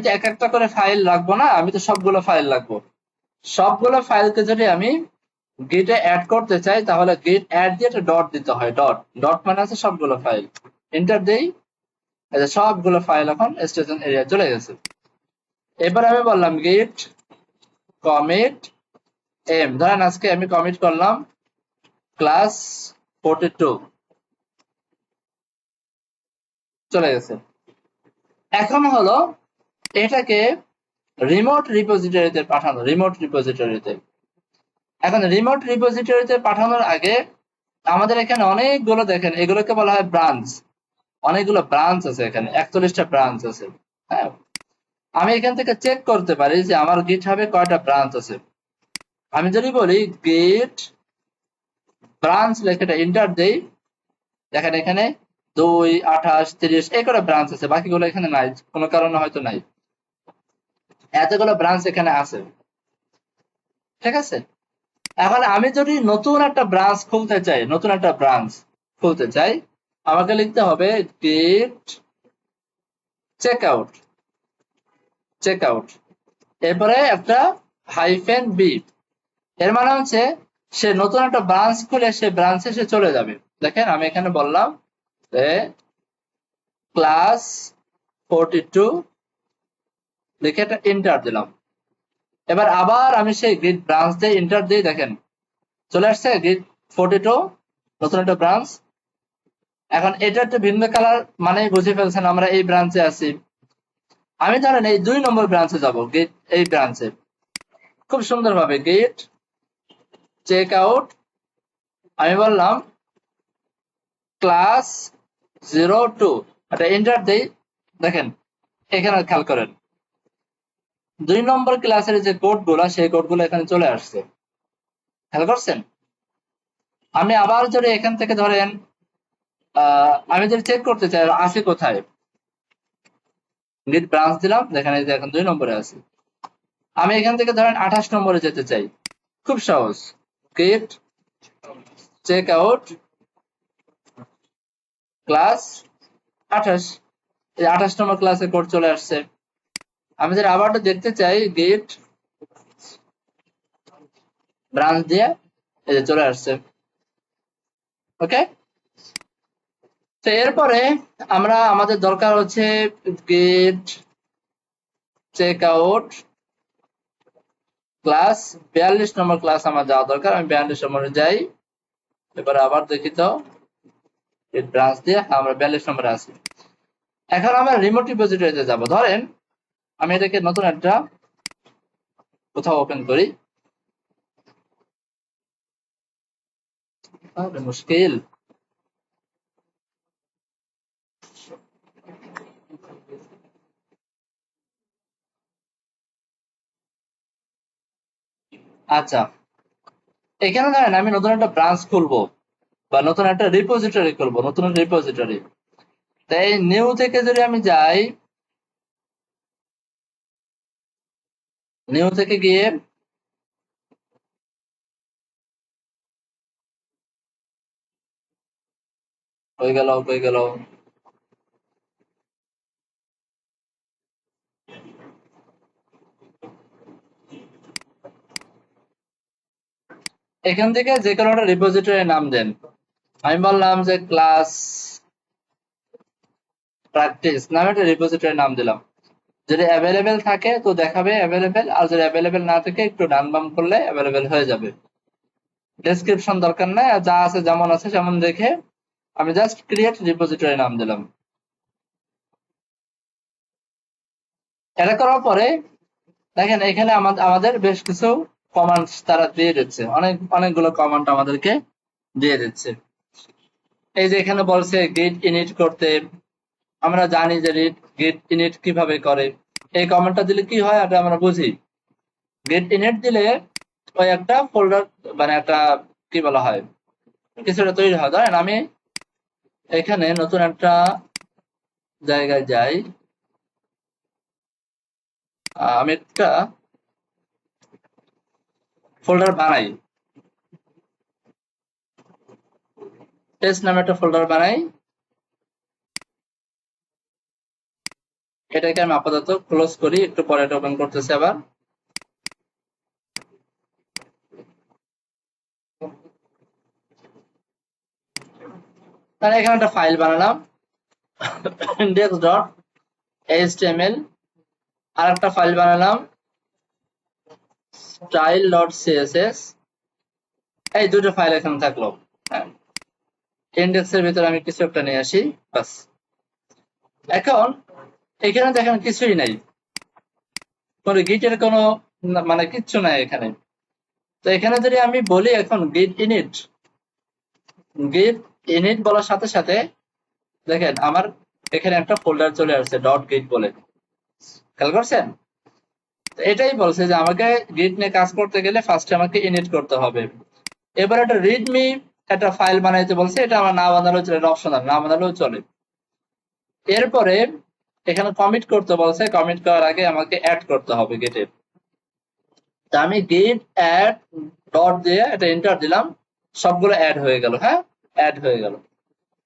তো এক একটা করে ফাইল রাখবো না, আমি তো সবগুলো ফাইল রাখবো। সবগুলো ফাইলকে যদি আমি গিটে অ্যাড করতে চাই, তাহলে গিট অ্যাড দিয়ে একটা ডট দিতে হয়। ডট ডট মানে আছে সবগুলো ফাইল। এন্টার দেই, এই যে সবগুলো ফাইল এখন স্টেশন এরিয়া চলে গেছে। এবার আমি বললাম গিট কমিট এম, ধরেন আজকে আমি কমিট করলাম ক্লাস 42, চলে গেছে। এখন হলো এটাকে রিমোট রিপোজিটরিতে পাঠানো, রিমোট রিপোজিটরিতে। এখন রিমোট রিপোজিটরিতে পাঠানোর আগে আমাদের এখানে অনেকগুলো, দেখেন এগুলোকে বলা হয় ব্রাঞ্চ, অনেকগুলো ব্রাঞ্চ আছে এখানে, 41টা ব্রাঞ্চ আছে। হ্যাঁ, আমি এখান থেকে চেক করতে পারি যে আমার গিটহাবে কয়টা ব্রাঞ্চ আছে। আমি যদি বলি গিট ব্রাঞ্চ লেখাটা এন্টার দেই, দেখেন এখানে 2, 28, 30 এই করে ব্রাঞ্চ আছে, বাকিগুলো এখানে নাই, কোনো কারণে হয়তো নাই। এতগুলো ব্রাঞ্চ এখানে আছে, ঠিক আছে। এখন আমি যদি নতুন একটা ব্রাঞ্চ খুলতে চাই, আমাকে লিখতে হবে গিট চেকআউট, এরপরে একটা হাইফেন বি। এর মানে হচ্ছে সে নতুন একটা ব্রাঞ্চ খুলে সে ব্রাঞ্চে সে চলে যাবে। দেখেন আমি এখানে বললাম যে ক্লাস 42 লিখে একটা এন্টার দিলাম। এবার আবার আমি সেই গিট ব্রাঞ্চ দিয়ে এন্টার দিই, দেখেন চলে আসছে গিট 42, নতুন একটা ব্রাঞ্চ। এখন এটা একটা ভিন্ন কালার, মানে বুঝে ফেলছেন আমরা এই ব্রাঞ্চে আছি। আমি ধরেন এই 2 নম্বর ব্রাঞ্চে যাব, গিট এই ব্রাঞ্চে খুব সুন্দরভাবে গিট চেক আউট, আমি বললাম ক্লাস 02, একটা এন্টার দেই। দেখেন এখানে খেয়াল করেন 2 নম্বর ক্লাসের যে কোডগুলো, সেই কোডগুলো এখানে চলে আসছে, খেয়াল করছেন? আমি আবার যদি এখান থেকে ধরেন আমি যদি চেক করতে চাই আছে কোথায়, গিট ব্রাঞ্চ দিলাম, দেখেন এই যে এখন 2 নম্বরে আছে। আমি এখান থেকে ধরেন 28 নম্বরে যেতে চাই, খুব সহজ, গিট চেক আউট ক্লাস 28, এই 28 নম্বর ক্লাসের কোড চলে আসছে। আমি যদি আবার দেখতে চাই গিট ব্রাঞ্চ দিয়ে, এই যে চলে আসছে। ওকে, তো এরপরে আমাদের দরকার হচ্ছে গিট চেক আউট ক্লাস 42 নম্বর ক্লাস আমার যাওয়া দরকার, আমি 42 নম্বরে যাই। এবারে আবার দেখি তো গিট ব্রাঞ্চ দিয়ে, আমরা 42 নম্বরে আছি। এখন আমরা রিমোট রিপোজিটরিতে যাব। ধরেন আমি এটাকে নতুন একটা কোথাও ওপেন করি, মুশকিল। আচ্ছা, এখানে ধরেন আমি নতুন একটা ব্রাঞ্চ খুলবো বা নতুন একটা রিপোজিটরি খুলবো, নতুন রিপোজিটরি। তাই নিউ থেকে যদি আমি যাই, নিউ থেকে গিয়ে হয়ে গেল, হয়ে গেল, এখান থেকে যে কোনো একটা রিপোজিটরি নাম দেন। আমি বললাম যে ক্লাস প্র্যাকটিস নামে একটা রিপোজিটরি নাম দিলাম। যদি অ্যাভেলেবেল থাকে তো দেখাবে অ্যাভেলেবেল, আর যদি অ্যাভেলেবেল না থাকে একটু ডান বাম করলে অ্যাভেলেবেল হয়ে যাবে। ডেসক্রিপশন দরকার নাই, আর যা আছে যেমন আছে সেমন রেখে আমি জাস্ট ক্রিয়েট রিপোজিটরি নাম দিলাম। এটা করার পরে দেখেন এখানে আমাদের বেশ কিছু কমান্ড তারা দিয়ে দিচ্ছে, অনেকগুলো কমান্ড আমাদেরকে দিয়ে দিচ্ছে। এই যে এখানে বলছে গিট ইনিট করতে, আমরা জানি যে গিট ইনিট কিভাবে করে। এই কমান্ডটা দিলে কি হয় এটা আমরা বুঝি। গিট ইনিট দিলে ওই একটা ফোল্ডার, মানে একটা কি বলা হয়, কিছুটা তৈরি হয়। ধরেন আমি এখানে নতুন একটা জায়গায় যাই, আমি একটা ফোল্ডার বানাই, টেস্ট নামে একটা ফোল্ডার বানাই। এটাকে আমি আপাতত ক্লোজ করি, একটু পরে এটা ওপেন করতেছি আবার। তাহলে এখানে একটা ফাইল বানালাম index.html, আর একটা ফাইল বানালাম style.css। এই দুটো ফাইল এখানে থাকলো। ইন্ডেক্সের ভিতরে আমি কিছু একটা নিয়ে আসি, বাস। এখন এখানে দেখেন কিছুই নাই, কোনো গিটের কোনো মানে কিচ্ছু নাই এখানে। তো এখানে যদি আমি বলি এখন গিট ইনিট, গিট ইনিট বলার সাথে সাথে দেখেন আমার এখানে একটা ফোল্ডার চলে আসছে ডট গিট বলে, খেয়াল করছেন? তো এটাই বলছে যে আমাকে গিট নিয়ে কাজ করতে গেলে ফার্স্টে আমাকে ইনিট করতে হবে। এবার একটা রিডমি একটা ফাইল বানাইতে বলছে, এটা আমার না বানালেও চলে, অপশনাল, না বানালেও চলে। এরপরে এখানে কমিট করতে বলছে, কমিট করার আগে আমাকে অ্যাড করতে হবে গেটে। তা আমি গেট অ্যাড ডট দিয়ে এটা এন্টার দিলাম, সবগুলো অ্যাড হয়ে গেল। হ্যাঁ, অ্যাড হয়ে গেল।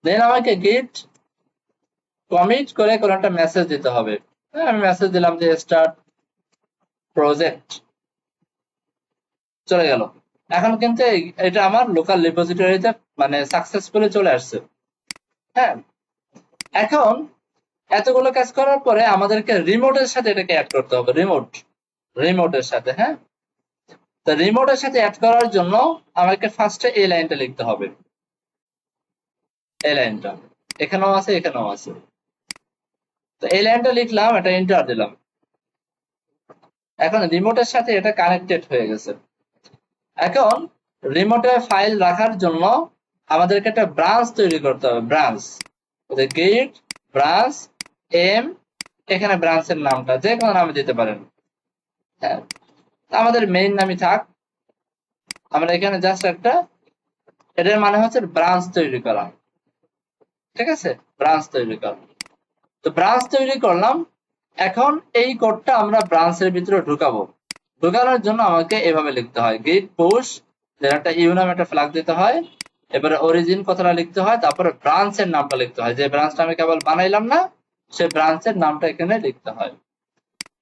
দেন আমাকে গেট কমিট করে কোনো একটা মেসেজ দিতে হবে। হ্যাঁ, আমি মেসেজ দিলাম যে স্টার্ট প্রজেক্ট, চলে গেল। এখন কিন্তু এটা আমার লোকাল রিপোজিটরিতে মানে সাকসেসফুলি চলে আসছে। হ্যাঁ, এখন এতগুলো কাজ করার পরে আমাদেরকে রিমোটের সাথে এটাকে অ্যাড করতে হবে, রিমোটের সাথে। হ্যাঁ, তো রিমোটের সাথে অ্যাড করার জন্য আমাকে ফার্স্টে এই লাইনটা লিখতে হবে, এই লাইনটা এখানেও আছে এখানেও আছে। তো এই লাইনটা লিখলাম, এটা এন্টার দিলাম। এখন রিমোটের সাথে এটা কানেক্টেড হয়ে গেছে। এখন রিমোটে ফাইল রাখার জন্য আমাদেরকে একটা ব্রাঞ্চ তৈরি করতে হবে, ব্রাঞ্চ গেট ব্রাঞ্চ এম, এখানে ব্রাঞ্চের নামটা যে কোনো নামে দিতে পারেন। হ্যাঁ, আমাদের মেইন নামই থাক। আমরা এখানে জাস্ট একটা, এটার মানে হচ্ছে ব্রাঞ্চ তৈরি করা, ঠিক আছে, ব্রাঞ্চ তৈরি করা। তো ব্রাঞ্চ তৈরি করলাম। এখন এই কোডটা আমরা ব্রাঞ্চের ভিতরে ঢুকাবো। ঢুকানোর জন্য আমাকে এভাবে লিখতে হয় গেট পুশ, একটা ইউ নামে একটা ফ্ল্যাগ দিতে হয়, এবারে অরিজিন কথাটা লিখতে হয়, তারপরে ব্রাঞ্চের নামটা লিখতে হয়, যে ব্রাঞ্চটা আমি কেবল বানাইলাম না সেই ব্রাঞ্চের নামটা এখানে লিখতে হয়।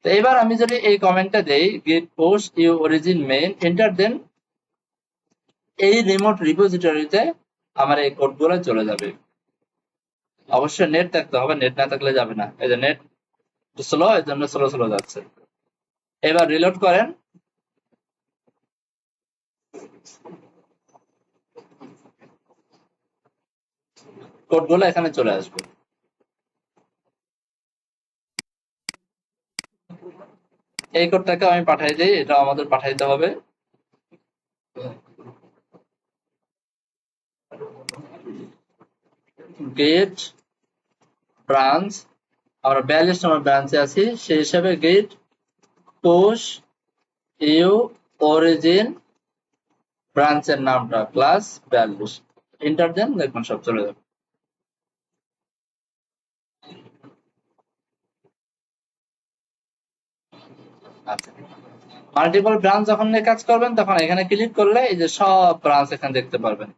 তো এবার আমি যদি এই কমেন্টটা দেই git push u origin main, enter then, এই রিমোট রিপোজিটরিতে আমার এই কোডগুলো চলে যাবে। অবশ্যই নেট থাকতে হবে, নেট না থাকলে যাবে না। এই যে নেট স্লো, এর জন্য স্লো স্লো যাচ্ছে। এবার রিলোড করেন, কোডগুলো এখানে চলে আসবে। এই কোডটাকে আমি পাঠাই দিই, এটা আমাদের পাঠাইতে হবে। গেট ব্রাঞ্চ, আমরা 42 নম্বর ব্রাঞ্চে আছি, সেই হিসাবে গেট পুশ ইউ অরিজিন ব্রাঞ্চের নামটা ক্লাস 42, এন্টার দেন, দেখবেন সব চলে যাবে। আচ্ছা, মাল্টিপল ব্রাঞ্চ যখন নিয়ে কাজ করবেন তখন এখানে ক্লিক করলে এই যে সব ব্রাঞ্চ এখানে দেখতে পারবেন,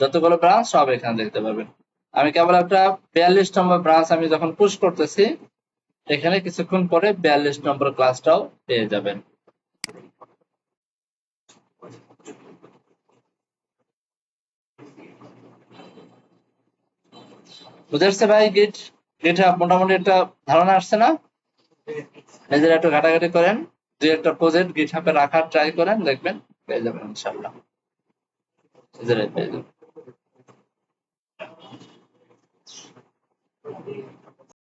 যতগুলো ব্রাঞ্চ সব এখানে দেখতে পারবেন। আমি কেবল একটা 42 নম্বর ব্রাঞ্চ আমি যখন পুশ করতেছি, এখানে কিছুক্ষণ পরে 42 নম্বর ক্লাসটাও পেয়ে যাবেন। বুঝতে ভাই? গিট মোটামুটি একটা ধারণা আসছে না? নিজেরা একটু ঘাটাঘাটি করেন, দুই একটা প্রজেক্ট গিট হাবে রাখার ট্রাই করেন, দেখবেন পেয়ে যাবেন ইনশাল্লাহ, নিজেরাই পেয়ে যাবেন।